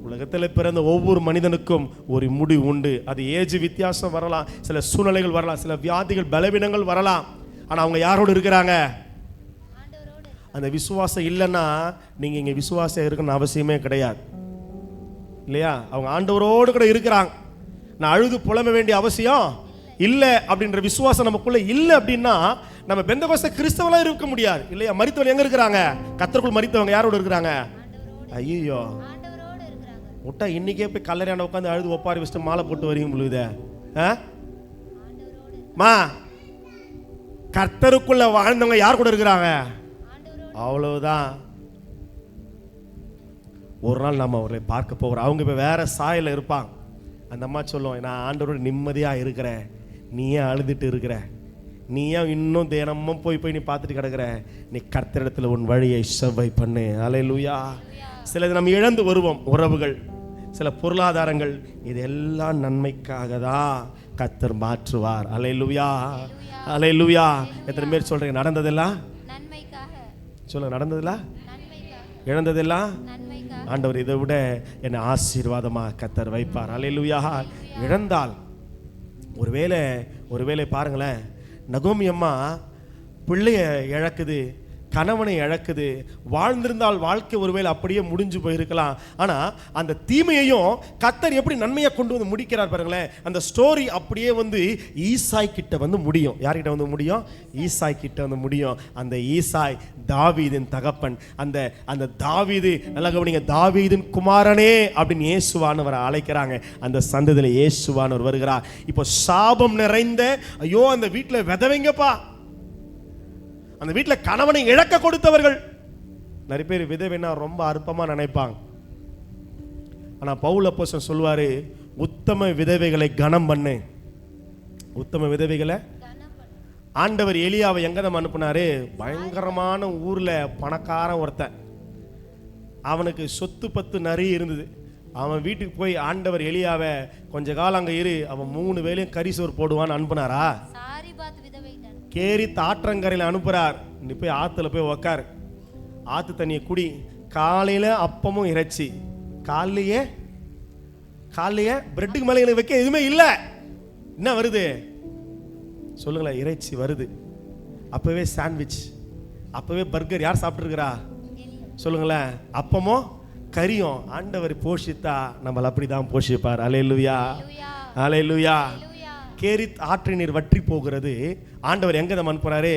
உலகத்தில் பிறந்த ஒவ்வொரு மனிதனுக்கும் ஒரு முடிவு உண்டு. அது ஏஜ் வித்தியாசம் வரலாம், சில சூழ்நிலைகள் வரலாம், சில வியாதிகள் பலவீனங்கள் வரலாம். ஆனால் அவங்க யாரோடு இருக்கிறாங்க? அந்த விசுவாசம் இல்லைன்னா நீங்கள் இங்கே விசுவாசம் இருக்கணும்னு அவசியமே கிடையாது, இல்லையா? அவங்க ஆண்டவரோடு கூட இருக்கிறாங்க. நான் அழுது புலம்ப வேண்டிய அவசியம் இல்லை. அப்படின்ற விசுவாசம் நமக்குள்ள இல்லை அப்படின்னா நம்ம பெந்தகோஸ்தே கிறிஸ்தவர்களாக இருக்க முடியாது, இல்லையா? மரித்தவங்க எங்கே இருக்கிறாங்க? கர்த்தருக்குள் மரித்தவங்க யாரோடு இருக்கிறாங்க? ஐயோ, விட்டா இன்னைக்கே போய் கல்லறையாண்ட உட்காந்து அழுது ஒப்பாரி வச்சுட்டு மாலை போட்டு வரீங்க பொழுது. மா, கர்த்தருக்குள்ள வாழ்ந்தவங்க யார் கூட இருக்கிறாங்க? அவ்வளவுதான். ஒரு நாள் நம்ம அவர்களை பார்க்க போகிறோம். அவங்க இப்போ வேற சாயல இருப்பாங்க. அந்த அம்மா சொல்லுவோம், நான் ஆண்டவரோட நிம்மதியாக இருக்கிறேன், நீ ஏன் அழுதுட்டு இருக்கிற? நீ ஏன் இன்னும் தினமும் போய் நீ பார்த்துட்டு கிடக்குற? நீ கர்த்தரிடத்தில் உன் வழியை செவ்வாய் பண்ணு. அல்லேலூயா. சிலது நம்ம இழந்து வருவோம், உறவுகள், சில பொருளாதாரங்கள், இதெல்லாம் நன்மைக்காக தான் கர்த்தர் மாற்றுவார். அல்லேலூயா, அல்லேலூயா. எத்தனை பேர் சொல்றீங்க நடந்ததெல்லாம் நன்மைக்காக? சொல்லுங்க, நடந்ததெல்லாம் இழந்ததெல்லாம் ஆண்டவர் இதை விட என்னை ஆசீர்வாதமாக கர்த்தர் வைப்பார். அல்லேலூயா. இழந்தால் ஒருவேளை பாருங்களேன், நகோமி அம்மா பிள்ளைய இழக்குது, கணவனை இழக்குது. வாழ்ந்திருந்தால் வாழ்க்கை ஒருவேளை அப்படியே முடிஞ்சு போயிருக்கலாம். ஆனால் அந்த தீமையையும் கர்த்தர் எப்படி நன்மையை கொண்டு வந்து முடிக்கிறார் பாருங்களேன். அந்த ஸ்டோரி அப்படியே வந்து ஈசாய் கிட்ட வந்து முடியும். யார்கிட்ட வந்து முடியும்? ஈசாய் கிட்ட வந்து முடியும். அந்த ஈசாய் தாவீதின் தகப்பன். அந்த தாவீது, நல்லா கவனிங்க, தாவீதின் குமாரனே அப்படின்னு இயேசுவானவரை அழைக்கிறாங்க. அந்த சந்ததியில் இயேசுவானவர் வருகிறார். இப்போ சாபம் நிறைந்த, ஐயோ அந்த வீட்டில் விதவைங்கப்பா, அந்த வீட்டில் கணவனை இழக்க கொடுத்தவர்கள். நிறைய பேர் விதவைன்னா ரொம்ப அற்பமாக நினைப்பாங்க. ஆனால் பவுல் அப்போஸ்தலன் சொல்வாரு, உத்தம விதவைகளை கனம் பண்ணு. உத்தம விதவைகளை ஆண்டவர் எலியாவை எங்க நம்ம அனுப்புனாரு? பயங்கரமான ஊர்ல பணக்காரன் ஒருத்தன், அவனுக்கு சொத்து பத்து நிறைய இருந்தது. அவன் வீட்டுக்கு போய் ஆண்டவர் எலியாவை கொஞ்ச காலம் அங்கே இரு, அவன் 3 வேளையும் கரிசோறு போடுவான்னு அனுப்புனாரா? கேரி ஆற்றங்கரையில் அனுப்புறார். நீ போய் ஆற்றுல போய் உக்கார், ஆற்று தண்ணியை குடி, காலையில் அப்பமும் இறைச்சி, காலையே பிரெட்டுக்கு மேலே எனக்கு வைக்க எதுவுமே இல்லை. என்ன வருது சொல்லுங்களேன்? இறைச்சி வருது. அப்பவே சாண்ட்விச், அப்பவே பர்கர். யார் சாப்பிட்டுருக்கிறா சொல்லுங்களேன்? அப்பமும் கரியும். ஆண்டவர் போஷித்தா நம்மளை அப்படிதான் போஷிப்பார். அல்லேலூயா, அல்லேலூயா. கேரித் ஆற்று நீர் வற்றி போகிறது. ஆண்டவர் எங்க நம்ம அனுப்புறாரு?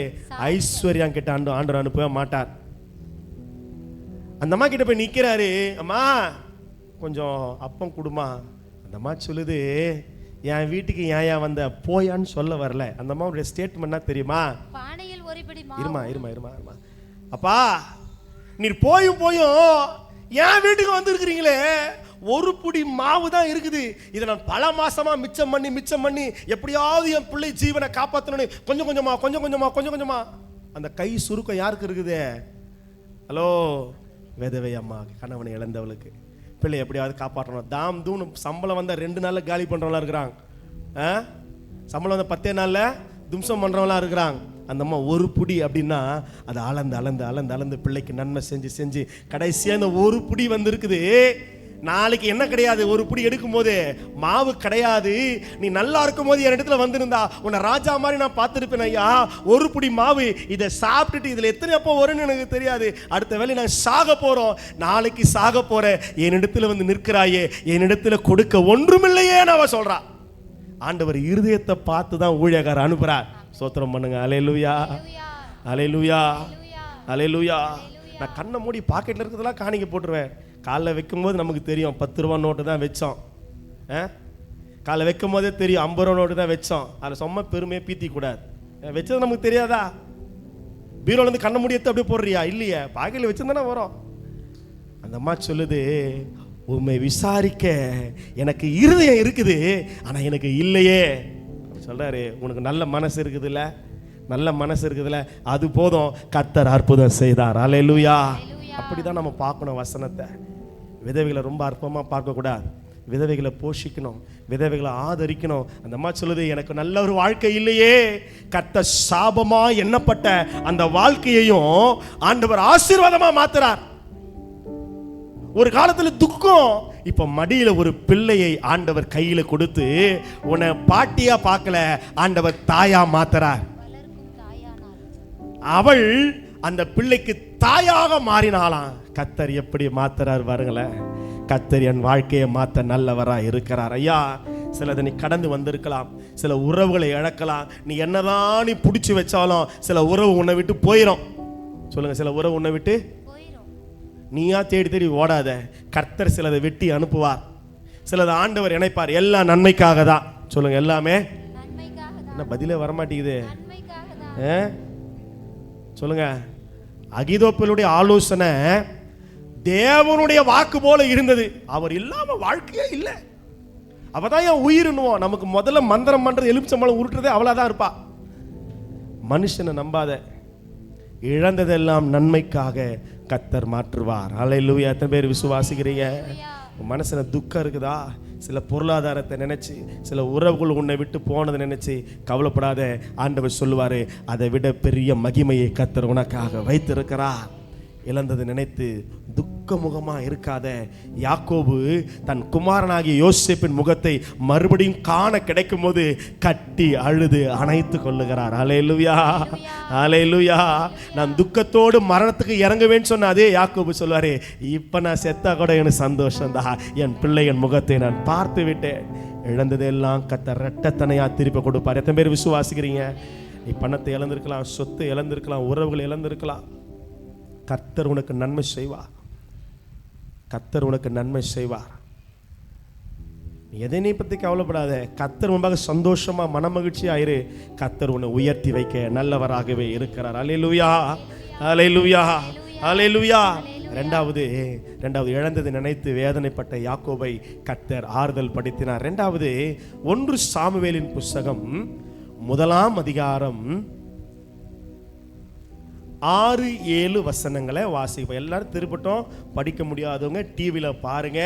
ஐஸ்வர்யம் கிட்ட ஆண்டவர் அனுப்பவே மாட்டார். அந்த அம்மா கிட்ட போய் நிக்கிறாரு, அம்மா கொஞ்சம் அப்பம் கொடுமா. அந்த அம்மா சொல்லுது, என் வீட்டுக்கு ஏன் வந்த, போயான்னு சொல்ல வரல. அந்த அம்மாவுடைய ஸ்டேட்மெண்ட் தெரியுமா? இருமா அப்பா, நீர் போயும் என் வீட்டுக்கு வந்து இருக்கிறீங்களே, ஒரு புடி மாவு தான் இருக்குது. இதை நான் பல மாசமா மிச்சம் பண்ணி எப்படியாவது என் பிள்ளை ஜீவனை காப்பாற்றணும்னு கொஞ்சம் கொஞ்சமா அந்த கை சுருக்கம் யாருக்கு இருக்குது? ஹலோ, விதவை அம்மா, கணவனை இழந்தவளுக்கு பிள்ளை எப்படியாவது காப்பாற்றணும். தாம் தூண் சம்பளம் வந்த 2 நாள்ல காலி பண்றவங்களா இருக்கிறாங்க. சம்பளம் வந்த 10 நாள்ல தும்சம் பண்றவங்களா இருக்கிறாங்க. அந்த அம்மா ஒரு புடி அப்படின்னா அதை அளந்து பிள்ளைக்கு நன்மை செஞ்சு கடைசியா இந்த ஒரு புடி வந்திருக்குது. நாளைக்கு என்ன கிடையாது, ஒரு புடி எடுக்கும் போது மாவு கிடையாது. நீ நல்லா இருக்கும் போது என் இடத்துல வந்திருந்தா உன்னை ராஜா மாதிரி நான் பார்த்துருப்பேன் ஐயா. ஒரு புடி மாவு, இதை சாப்பிட்டுட்டு இதுல எத்தனை அப்போ வரும்னு எனக்கு தெரியாது. அடுத்த வேளை நான் சாக போறோம், நாளைக்கு சாக போற என்னிடத்துல வந்து நிற்கிறாயே, என்னிடத்துல கொடுக்க ஒன்றுமில்லையே அவ சொல்றா. ஆண்டவர் இருதயத்தை பார்த்து தான் ஊழியக்காரர் அனுப்புறார். ஸ்தோத்திரம் பண்ணுங்க. அல்லேலூயா, அல்லேலூயா, அல்லேலூயா. நான் கண்ணை மூடி பாக்கெட்ல இருக்கிறதெல்லாம் காணிக்க போட்டுருவேன். காலைல வைக்கும்போது நமக்கு தெரியும் 10 ரூபா நோட்டு தான் வச்சோம். காலைல வைக்கும் போதே தெரியும் 50 ரூபா நோட்டு தான் வச்சோம். அதில் சும்மா பெருமையை பீத்தி கூடாது. வச்சது நமக்கு தெரியாதா? பீரோல இருந்து கண்ணை மூடி எடுத்து அப்படியே போடுறியா? இல்லையே, பாக்கெட்ல வச்சிருந்தானே வரும். அந்த அம்மா சொல்லுது, உண்மை விசாரிக்க எனக்கு இருதயம் இருக்குது, ஆனா எனக்கு இல்லையே. சொல்றாரு, உனக்கு நல்ல மனசு இருக்குதுல்ல, நல்ல மனசு இருக்குதுல்ல, அது போதும், கர்த்தர் அற்புதம் செய்தார். அல்லேலூயா. அப்படிதான் நம்ம பார்க்கணும் வசனத்தை. விதவைகளை ரொம்ப அற்பமா பார்க்க கூடாது. விதவைகளை போஷிக்கணும், விதவைகளை ஆதரிக்கணும். அந்த அம்மா சொல்லுது, எனக்கு நல்ல ஒரு வாழ்க்கை இல்லையே. கர்த்தர் சாபமா எண்ணப்பட்ட அந்த வாழ்க்கையையும் ஆண்டவர் ஆசீர்வாதமா மாத்துறார். ஒரு காலத்துல துக்கம், இப்ப மடியில ஒரு பிள்ளையை ஆண்டவர் கையில கொடுத்து உன்னை பாட்டியா பார்க்கல, ஆண்டவர் தாயா மாத்துறார். அவள் அந்த பிள்ளைக்கு தாயாக மாறினாலாம். கர்த்தர் எப்படி மாத்துறார் பாருங்களேன். கர்த்தர் என் வாழ்க்கையை மாத்த நல்லவரா இருக்கிறார். ஐயா, சிலதை நீ கடந்து வந்திருக்கலாம், சில உறவுகளை இழக்கலாம். நீ என்னதான் நீ பிடிச்சி வச்சாலும் சில உறவு உன்னை விட்டு போயிடும். சொல்லுங்க, சில உறவு உன்னை விட்டு நீயா தேடி ஓடாத. கர்த்தர் சிலதை வெட்டி அனுப்புவார், சிலதை ஆண்டவர் இணைப்பார். எல்லாம் நன்மைக்காக தான். சொல்லுங்க, எல்லாமே என்ன? பதிலே வரமாட்டேங்குது. சொல்லுங்க. அகிதோப்பேலுடைய ஆலோசனை தேவனுடைய வாக்கு போல இருந்தது. அவர் இல்லாம வாழ்க்கையே இல்லை. அவதான் என் உயிர்னுவோம். நமக்கு முதல்ல மந்திரம் பண்றது, எலுமிச்சம்பழம் உருட்டுறதே அவளாதான் இருப்பா. மனுஷனை நம்பாத. இழந்ததெல்லாம் நன்மைக்காக கர்த்தர் மாற்றுவார். அல்லேலூயா. எத்தனை பேர் விசுவாசிக்கிறீங்க? மனசுல துக்கம் இருக்குதா? சில பொருளாதாரத்தை நினைச்சு, சில உறவுகள் உன்னை விட்டு போனதை நினைச்சு கவலைப்படாத. ஆண்டவர் சொல்லுவாரு, அதை விட பெரிய மகிமையை கர்த்தர் உனக்காக வைத்திருக்கிறார். இழந்ததை நினைத்து துக்கமுகமா இருக்காத. யாக்கோபு தன் குமாரனாகிய யோசேப்பின் முகத்தை மறுபடியும் காண கிடைக்கும் போது கட்டி அழுது அணைத்து கொள்ளுகிறார். அல்லேலூயா, அல்லேலூயா. நான் துக்கத்தோடு மரணத்துக்கு இறங்குவேன்னு சொன்ன அதே யாக்கோபு சொல்வாரு, இப்ப நான் செத்தா கூட எனக்கு சந்தோஷம்தான், என் பிள்ளையின் முகத்தை நான் பார்த்து விட்டேன். இழந்ததெல்லாம் கர்த்தர் இரட்டத்தனையா திருப்பி கொடுப்பார். எத்தனை பேர் விசுவாசிக்கிறீங்க? நீ பணத்தை இழந்திருக்கலாம், சொத்தை இழந்திருக்கலாம், உறவுகளை இழந்திருக்கலாம். கர்த்தர் உனக்கு நன்மை செய்வார். கர்த்தர் உனக்கு நன்மை செய்வார். எதனை பத்தி கவலைப்படாத. கர்த்தர் முன்பாக சந்தோஷமா மனமகிழ்ச்சியா இரு. கர்த்தர் உன்னை உயர்த்தி வைக்க நல்லவராகவே இருக்கிறார். அல்லேலூயா, அல்லேலூயா, அல்லேலூயா. ரெண்டாவது இழந்ததை நினைத்து வேதனைப்பட்ட யாக்கோபை கர்த்தர் ஆறுதல் படுத்தினார். ரெண்டாவது 1 சாமுவேலின் புஸ்தகம் 1ஆம் அதிகாரம் 6-7 வசனங்களை வாசிப்போம். எல்லாரும் திருப்பட்டும். படிக்க முடியாதவங்க டிவியில் பாருங்க,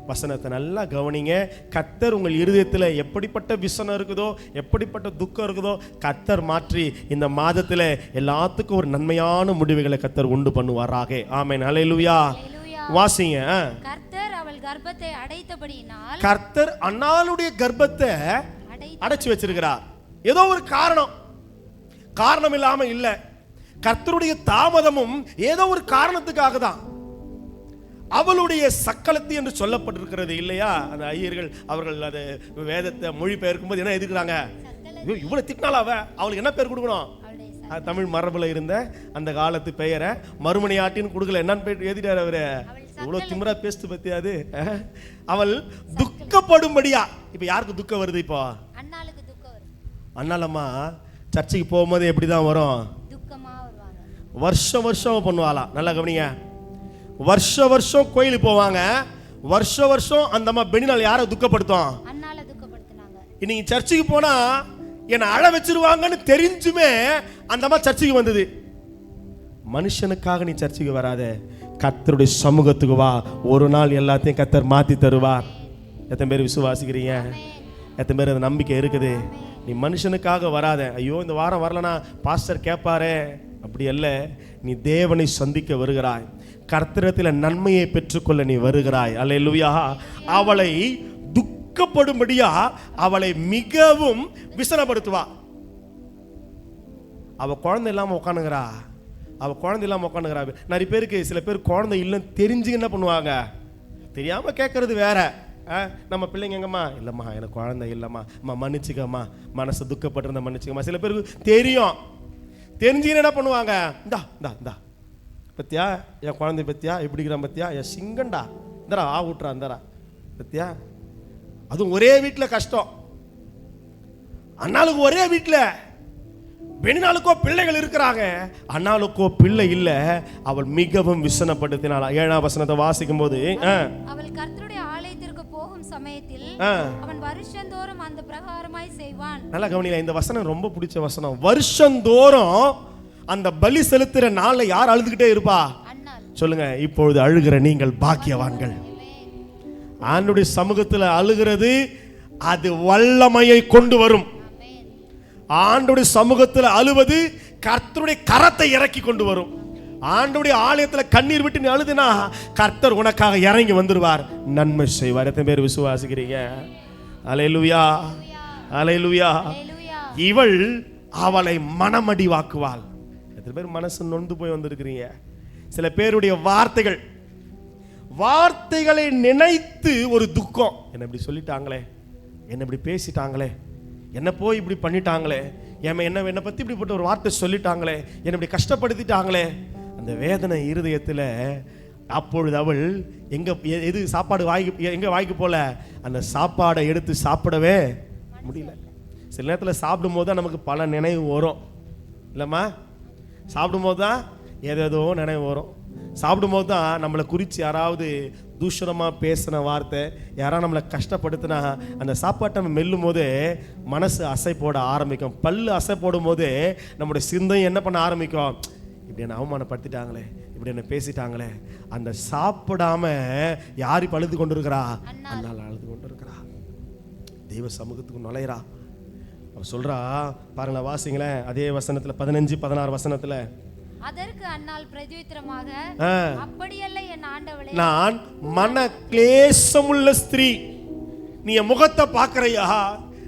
வசனத்தை நல்லா கவனிங்க. கர்த்தர் உங்கள் இருதயத்தில் எப்படிப்பட்ட விசனம் இருக்குதோ, எப்படிப்பட்ட துக்கம் இருக்குதோ, கர்த்தர் மாற்றி இந்த மாதத்தில் எல்லாத்துக்கும் ஒரு நன்மையான முடிவுகளை கர்த்தர் உண்டு பண்ணுவாராக. ஆமென். அல்லேலூயா. வாசிங்க. கர்த்தர் அவள் கர்ப்பத்தை அடைத்தபடியினால், கர்த்தர் அன்னாளுடைய கர்ப்பத்தை அடைச்சு வச்சிருக்கிறார். ஏதோ ஒரு காரணம் இல்லாம இல்ல. கர்த்தருடைய தாமதமும் ஏதோ ஒரு காரணத்துக்காக தான். அவளுடைய சக்களத்தி என்று சொல்லப்பட்டிருக்கிறது இல்லையா? அந்த ஐயர்கள் அவர்கள் அதை வேதத்தை மொழிபெயர்க்கும் போது என்ன எதிர்க்கிறாங்க? இவ்வளவு திட்டினால அவளுக்கு என்ன பேர் கொடுக்கணும்? தமிழ் மரபுல இருந்த அந்த காலத்து பெயரை மறுமணியாட்டின்னு கொடுக்கல. என்னன்னு பேர் எழுதிட்டாரு அவரு. இவ்வளவு திமிரா பேசுது பத்தியாது. அவள் துக்கப்படும்படியா. இப்ப யாருக்கு துக்கம் வருது? இப்போ அண்ணாளுக்கு துக்கம் வருது. அண்ணாலம்மா சர்ச்சைக்கு போகும்போது எப்படிதான் வரும்? வருஷம் பண்ணுவாளாம். நல்லா கவனிங்க. வருஷம் கோயிலுக்கு போவாங்க. வருஷம் அந்த அம்மா பெனினால் யாரை துக்கப்படுத்தும்? அண்ணால துக்கப்படுத்தினாங்க. இன்னைக்கு சர்ச்சுக்கு போனா என்னை அழ வச்சிருவாங்கன்னு தெரிஞ்சுமே அந்த அம்மா சர்ச்சுக்கு வந்தது. மனுஷனுக்காக நீ சர்ச்சுக்கு வராத, கர்த்தருடைய சமூகத்துக்கு வா. ஒரு நாள் எல்லாத்தையும் கர்த்தர் மாத்தி தருவார். எத்தனை பேர் விசுவாசிக்கிறீங்க? எத்தனை பேர் அந்த நம்பிக்கை இருக்குது? நீ மனுஷனுக்காக வராத. ஐயோ இந்த வாரம் வரலனா பாஸ்டர் கேட்பாரே, அப்படி அல்ல. நீ தேவனை சந்திக்க வருகிறாய், கர்த்தரத்தில் நன்மையை பெற்றுக்கொள்ள நீ வருகிறாய். அல்லேலூயா. அவளை துக்கப்படும்படியா அவளை மிகவும் விசனப்படுத்துவா. அவ குழந்தை இல்லாம உட்காந்துங்கிறா. நிறைய பேருக்கு, சில பேர் குழந்தை இல்லைன்னு தெரிஞ்சு என்ன பண்ணுவாங்க, தெரியாம கேட்கறது வேற. நம்ம பிள்ளைங்க எங்கம்மா, இல்லைம்மா எனக்கு குழந்தை இல்லைம்மா, அம்மா மன்னிச்சுக்கம்மா, மனசு துக்கப்பட்டிருந்த மன்னிச்சுக்கம்மா. சில பேருக்கு தெரியும், தெரிஞ்சுன்னு என்ன பண்ணுவாங்க, இந்தா பத்தியா என் குழந்தை பத்தியா எப்படிங்கிறான் பத்தியா, என் சிங்கண்டா இந்தரா ஆ விட்டுறா இந்தரா பத்தியா. அதுவும் ஒரே வீட்டில் கஷ்டம். அண்ணாளுக்கு ஒரே வீட்டில், பெண்ணுக்கோ பிள்ளைகள் இருக்கிறாங்க, அண்ணாளுக்கோ பிள்ளை இல்ல. அவள் மிகவும் விசனப்படுத்தினாள். 7ஆம் வசனத்தை வாசிக்கும் போது, அவள் கர்த்தருடைய ஆலயத்திற்கு போகும் சமயத்தில் அவன் வருஷந்தோறும் அந்த பிரகாரமாய் செய்வான். நல்லா கவனிங்க, இந்த வசனம் ரொம்ப பிடிச்ச வசனம். வருஷந்தோறும் அந்த பலி செலுத்துற நாள்ல யார் அழுதுகிட்டே இருப்பா? சொல்லுங்க. இப்பொழுது அழுகிற நீங்கள் பாக்கியவான்கள். ஆண்டவருடைய சமூகத்தில் அழுகிறது அது வல்லமையை கொண்டு வரும். ஆண்டவருடைய சமூகத்தில் அழுவது கர்த்தருடைய கரத்தை இறக்கி கொண்டு வரும். ஆண்டவருடைய ஆலயத்தில் கண்ணீர் விட்டு நீ அழுதுனா கர்த்தர் உனக்காக இறங்கி வந்துருவார், நன்மை செய்வார். எத்தனை பேர் விசுவாசிக்கிறீங்க? அல்லேலூயா, அல்லேலூயா. இவள் அவளை மனமடிவாக்குவாள். எத்தனை பேர் மனசு நொந்து போய் வந்திருக்கிறீங்க? சில பேருடைய வார்த்தைகளை நினைத்து ஒரு துக்கம். என்ன இப்படி சொல்லிட்டாங்களே, என்ன இப்படி பேசிட்டாங்களே, என்ன போய் இப்படி பண்ணிட்டாங்களே, என்னை பத்தி இப்படிப்பட்ட ஒரு வார்த்தை சொல்லிட்டாங்களே, என்னை இப்படி கஷ்டப்படுத்திட்டாங்களே. அந்த வேதனை இருதயத்தில். அப்பொழுது அவள் எது சாப்பாடு எங்க வாய்க்கு போல, அந்த சாப்பாடை எடுத்து சாப்பிடவே முடியல. சில நேரத்தில் சாப்பிடும் போது தான் நமக்கு பல நினைவு வரும் இல்லைம்மா. சாப்பிடும் போது தான் ஏதேதோ நினைவு வரும். சாப்பிடும் போது தான் நம்மளை குறித்து யாராவது தூஷணமாக பேசின வார்த்தை, யாராவது நம்மளை கஷ்டப்படுத்தினா அந்த சாப்பாட்டை நம்ம மெல்லும் போதே மனசு அசை போட ஆரம்பிக்கும். பல்லு அசை போடும் போது நம்முடைய சிந்தையும் என்ன பண்ண ஆரம்பிக்கும், இப்படி என்ன அவமானப்படுத்திட்டாங்களே, இப்படி என்ன பேசிட்டாங்களே. அந்த சாப்பிடாம யாரு அழுது கொண்டு இருக்கிறா? அண்ணால அழுது கொண்டு இருக்கிறா. தெய்வ சமூகத்துக்கு நுழையிறா. அவர் சொல்றா பாருங்களா, வாசிங்களேன் அதே வசனத்துல 15-16 வசனத்துல. அதற்கு அன்னாள் பிரதியுத்தரமாக, அப்படியல்ல என் ஆண்டவளே, நான் மன கிளேசமுள்ள ஸ்திரீ. நீ என் முகத்தை பார்க்கறையா?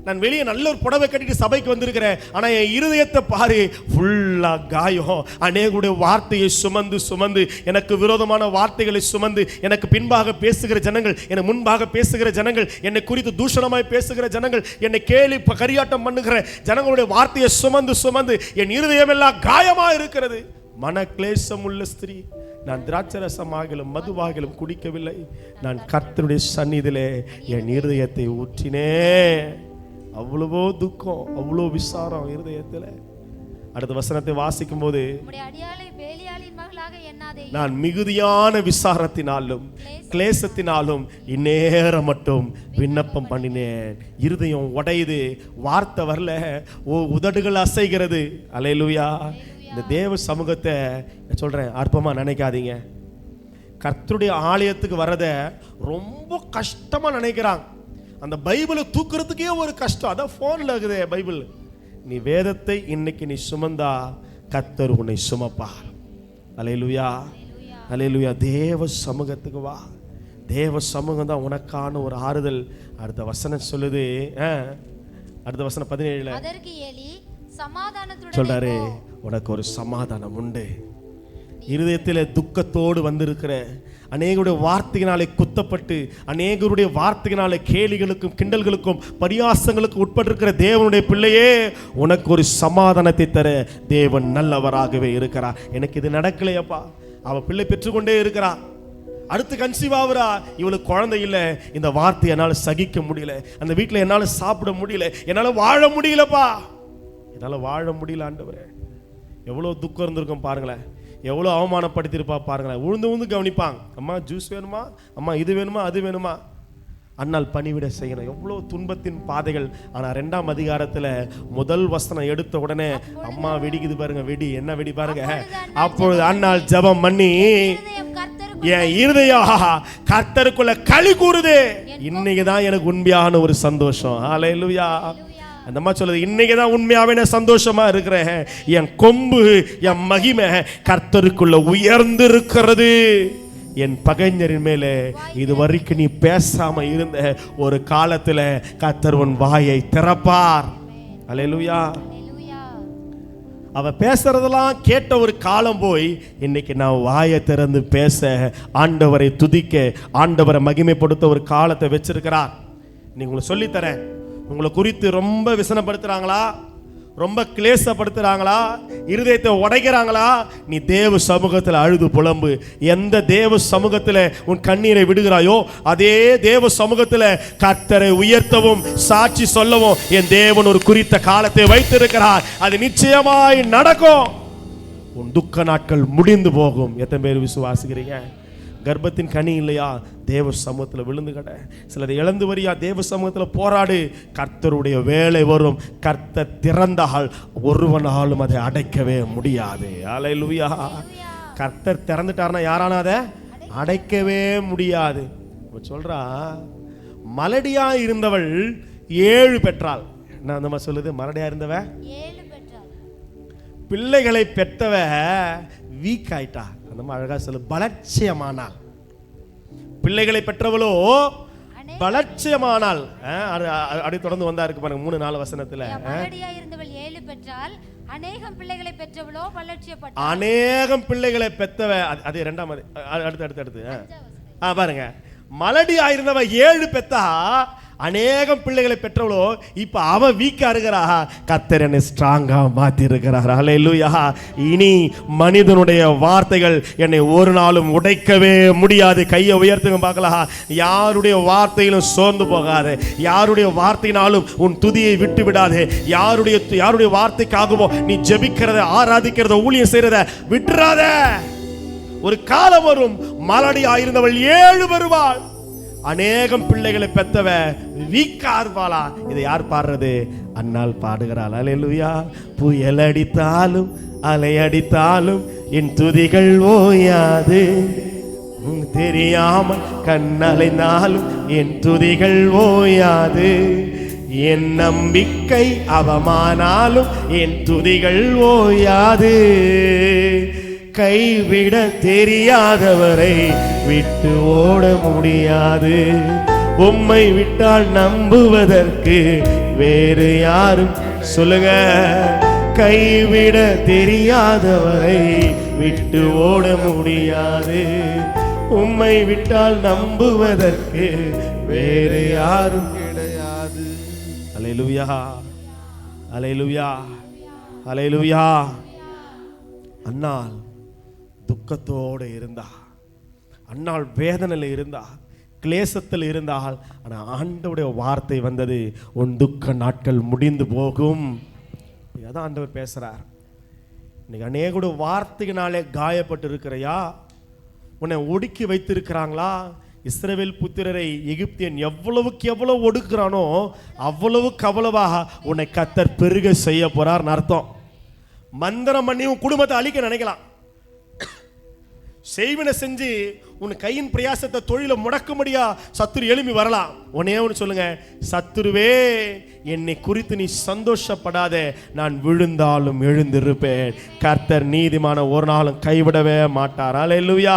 நான் வெளியே நல்ல ஒரு புடவை கட்டிட்டு சபைக்கு வந்திருக்கிறேன், ஆனா என் இருதயத்தை பாரு, ஃபுல்லா காயம். அநேகருடைய வார்த்தையை சுமந்து எனக்கு விரோதமான வார்த்தைகளை சுமந்து, எனக்கு பின்பாக பேசுகிற ஜனங்கள், எனக்கு முன்பாக பேசுகிற ஜனங்கள், என்னை குறித்து தூஷணமாய் பேசுகிற ஜனங்கள், என்னை கேலி கரியாட்டம் பண்ணுகிற ஜனங்களுடைய வார்த்தையை சுமந்து என் இருதயம் எல்லாம் காயமா இருக்கிறது. மன கிளேசம் உள்ள ஸ்திரீ, நான் திராட்சரசமாகிலும் மதுவாகிலும் குடிக்கவில்லை, நான் கர்த்தருடைய சந்நிதியிலே என் இருதயத்தை ஊற்றினேன். அவ்வளவோ துக்கம், அவ்வளோ விசாரம் இருதயத்தில். அடுத்த வசனத்தை வாசிக்கும் போது, நான் மிகுதியான விசாரத்தினாலும் கிளேசத்தினாலும் இந்நேரம் மட்டும் விண்ணப்பம் பண்ணினேன். இருதயம் உடையுது, வார்த்தை வரல, உதடுகள் அசைகிறது. அல்லேலூயா. இந்த தேவ சமூகத்தை சொல்றேன், அற்பமா நினைக்காதீங்க. கர்த்தருடைய ஆலயத்துக்கு வரத ரொம்ப கஷ்டமா நினைக்கிறாங்க. அந்த பைபிளை தூக்குறதுக்கே ஒரு கஷ்டம். அதான் போன்ல இருக்குது பைபிள். நீ வேதத்தை இன்னைக்கு நீ சுமந்தா கர்த்தர் உன்னை சுமப்பார். அல்லேலூயா, அல்லேலூயா. தேவ சமூகத்துக்கு வா. தேவ சமூகம் தான் உனக்கான ஒரு ஆறுதல். அடுத்த வசனம் சொல்லுது, அடுத்த வசனம் 17. அதற்கு ஏலி சமாதானத்துடன் சொல்றாரு, உனக்கு ஒரு சமாதானம் உண்டு. இருதயத்தில் துக்கத்தோடு வந்திருக்கிற, அநேகருடைய வார்த்தையினாலே குத்தப்பட்டு, அநேகருடைய வார்த்தையினாலே கேலிகளுக்கும் கிண்டல்களுக்கும் பரியாசங்களுக்கும் உட்பட்டிருக்கிற தேவனுடைய பிள்ளையே, உனக்கு ஒரு சமாதானத்தை தர தேவன் நல்லவராகவே இருக்கிறார். எனக்கு இது நடக்கலையப்பா, அவ பிள்ளை பெற்றுக்கொண்டே இருக்கிறா, அடுத்து கன்சீவ் ஆகுறா, இவளுக்கு குழந்தை இல்லை, இந்த வார்த்தை என்னால் சகிக்க முடியல, அந்த வீட்டில் என்னால் சாப்பிட முடியல, என்னால் வாழ முடியலப்பா, என்னால் வாழ முடியல ஆண்டவரே. எவ்வளோ துக்கம் இருந்திருக்கும் பாருங்களேன். எவ்வளோ அவமானப்படுத்தியிருப்பா பாருங்களேன். உழுந்து உழுந்து கவனிப்பாங்க. அம்மா ஜூஸ் வேணுமா, அம்மா இது வேணுமா, அது வேணுமா. அண்ணால் பணிவிட செய்யணும். எவ்வளோ துன்பத்தின் பாதைகள். ஆனால் 2ஆம் அதிகாரத்தில் முதல் வசனம் எடுத்த உடனே அம்மா வெடிக்குது பாருங்க. வெடி என்ன வெடி பாருங்க. அப்பொழுது அண்ணால் ஜெபம் பண்ணி என் இருதயம் கர்த்தருக்குள்ள களி கூறுது. இன்னைக்கு தான் எனக்கு உண்மையான ஒரு சந்தோஷம். ஹல்லேலூயா. அந்த மாதிரி சொல்லுது, இன்னைக்கு தான் உண்மையாவே நான் சந்தோஷமா இருக்கிறேன். என் கொம்பு என் மகிமை கர்த்தருக்குள்ள உயர்ந்து இருக்கிறது. என் பகைஞரின் மேலே இதுவரைக்கும் நீ பேசாம இருந்த ஒரு காலத்துல கர்த்தர் உன் வாயை திறப்பார். அல்லேலூயா. அவ பேசுறதெல்லாம் கேட்ட ஒரு காலம் போய் இன்னைக்கு நான் வாயை திறந்து பேச, ஆண்டவரை துதிக்க, ஆண்டவரை மகிமைப்படுத்த ஒரு காலத்தை வச்சிருக்கிறார். நீங்க உங்களை சொல்லித்தரேன். உங்களை குறித்து ரொம்ப விசனப்படுத்துறாங்களா, ரொம்ப கிளேசப்படுத்துறாங்களா, இருதயத்தை உடைக்கிறாங்களா, நீ தேவ சமூகத்தில் அழுது புலம்பு. எந்த தேவ சமூகத்தில் உன் கண்ணீரை விடுகிறாயோ அதே தேவ சமூகத்தில் கர்த்தரை உயர்த்தவும் சாட்சி சொல்லவும் என் தேவன் ஒரு குறித்த காலத்தை வைத்திருக்கிறார். அது நிச்சயமாய் நடக்கும். உன் துக்க நாட்கள் முடிந்து போகும். எத்தனை பேர் விசுவாசிக்கிறீங்க? கர்ப்பத்தின் கனி இல்லையா, தேவ சமூகத்தில் விழுந்து கடை. சிலரை இழந்து வரியா, தேவ சமூகத்தில் போராடு. கர்த்தருடைய வேலை வரும். கர்த்தர் திறந்தால் ஒருவனாலும் அதை அடைக்கவே முடியாது. அல்லேலூயா. கர்த்தர் திறந்துட்டார்னா யாரான அதை அடைக்கவே முடியாது. சொல்றா, மலடியா இருந்தவள் 7 பெற்றாள். என்ன அந்த மாதிரி சொல்லுது? மலடியா இருந்தவ 7 பெற்றாள். பிள்ளைகளை பெற்றவ வீக் ஆயிட்டா. அந்த அழகா சொல்லு, பலட்சியமானாள். பிள்ளைகளை பெற்றவளோ பலட்சியமானாள். அப்படி தொடர்ந்து வந்தா இருக்கு பாருங்க 3-4 வசனத்துல. மலடியா இருந்தவள் 7 பெற்றாள், அநேகம் பிள்ளைகளை பெற்றவளோ பலட்சியப்பட்டாள். அநேகம் பிள்ளைகளை பெற்றவ அது 2ஆம் அடுத்து பாருங்க. மலடியா இருந்தவ 7 பெத்தா, அநேகம் பிள்ளைகளை பெற்றவளோ இப்ப அவ வீக்கா இருக்கிறா. கர்த்தர் என்னை ஸ்ட்ராங்கா மாத்தி இருக்கிறார். அல்லேலூயா. இனி மனிதனுடைய வார்த்தைகள் என்னை ஒரு நாளும் உடைக்கவே முடியாது. கையை உயர்த்துங்க பார்க்கலாம். யாருடைய வார்த்தையிலும் சோர்ந்து போகாது. யாருடைய வார்த்தையினாலும் உன் துதியை விட்டு விடாது. யாருடைய வார்த்தைக்காகவோ நீ ஜெபிக்கிறத, ஆராதிக்கிறத, ஊழியம் செய்யறத விட்டுறாத. ஒரு காலம் வரும், மலடி ஆயிருந்தவள் 7 வருவாள். அநேகம் பிள்ளைகளை பெற்றவ வீக்கார்வாளா. இதை யார் பாடுறது? அன்னாள் பாடுகிறாள். அல்லேலூயா. புயல் அடித்தாலும் அலை அடித்தாலும் என் துதிகள் ஓயாது. தெரியாமல் கண்ணலைந்தாலும் என் துதிகள் ஓயாது. என் நம்பிக்கை அவமானாலும் என் துதிகள் ஓயாது. கைவிட தெரியாதவரை விட்டு ஓட முடியாது. உம்மை விட்டால் நம்புவதற்கு வேறு யாரும் சொல்லுங்க. கைவிட தெரியாதவரை விட்டு ஓட முடியாது. உம்மை விட்டால் நம்புவதற்கு வேறு யாரும் கிடையாது. அல்லேலூயா. அல்லேலூயா. அல்லேலூயா. அன்னாள் துக்கத்தோடு இருந்தா, அன்னாள் வேதனையில் இருந்தா, கிளேசத்தில் இருந்தால். ஆனால் ஆண்டவருடைய வார்த்தை வந்தது, உன் துக்க நாட்கள் முடிந்து போகும். அதான் ஆண்டவர் பேசுறார். இன்னைக்கு அநேக வார்த்தையினாலே காயப்பட்டு இருக்கிறையா? உன்னை ஒடுக்கி வைத்திருக்கிறாங்களா? இஸ்ரவேல் புத்திரரை எகிப்தியன் எவ்வளவுக்கு எவ்வளவு ஒடுக்குறானோ அவ்வளவுக்கு அவ்வளவாக உன்னை கர்த்தர் பெருக செய்ய போறார் அர்த்தம். மந்திரம் பண்ணி உன் குடும்பத்தை அழிக்க நினைக்கலாம். செய்வினை செஞ்சு உன் கையின் பிரயாசத்தை தொழிலை முடக்கும்படியா சத்துரு எழும்பி வரலாம். உன்னே ஒன்று சொல்லுங்க, சத்துருவே என்னை குறித்து நீ சந்தோஷப்படாத, நான் விழுந்தாலும் எழுந்திருப்பேன். கர்த்தர் நீதிமான ஒரு நாளும் கைவிடவே மாட்டார். அல்லேலூயா.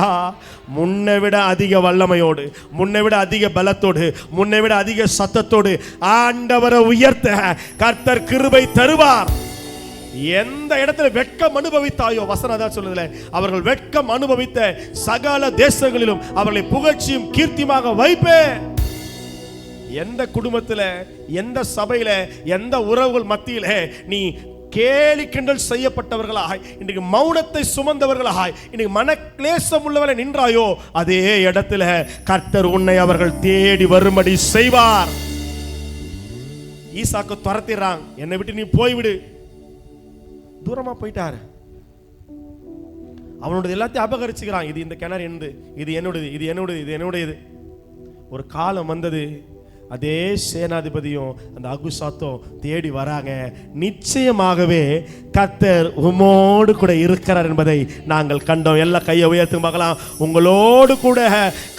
முன்னை விட அதிக வல்லமையோடு, முன்னை விட அதிக பலத்தோடு, முன்னை விட அதிக சத்தத்தோடு ஆண்டவரை உயர்த்த கர்த்தர் கிருபை தருவார். எந்த இடத்துல வெட்கம் அனுபவித்தாயோ, வசனம் தான் சொல்லுதுல, அவர்கள் வெட்கம் அனுபவித்த சகல தேசங்களிலும் அவர்களை புகழ்ச்சியும் கீர்த்தியுமாக வைப்பேன். எந்த குடும்பத்தில், எந்த சபையில, எந்த உறவுகள் மத்தியில நீ கேலி கிண்டல் செய்யப்பட்டவர்களாய், இன்னைக்கு மௌனத்தை சுமந்தவர்களாய், இன்னைக்கு மன கிளேசம் உள்ளவரை நின்றாயோ, அதே இடத்துல கர்த்தர் உன்னை அவர்கள் தேடி வரும்படி செய்வார். ஈசாக்கு துரத்திடுறாங்க, என்னை விட்டு நீ போய்விடு. தூரமா போயிட்டாரு. அவனோட எல்லாத்தையும் அபகரிச்சுக்கிறான். இது இந்த கிணறு என்னது, இது என்னோடது, இது என்னோடது, இது என்னுடையது. ஒரு காலம் வந்தது, அதே சேனாதிபதியும் அந்த அகுசாத்தும் தேடி வராங்க. நிச்சயமாகவே கர்த்தர் உம்மோடு கூட இருக்கிறார் என்பதை நாங்கள் கண்டோம். எல்லா கையை உயர்த்து பார்க்கலாம். உங்களோடு கூட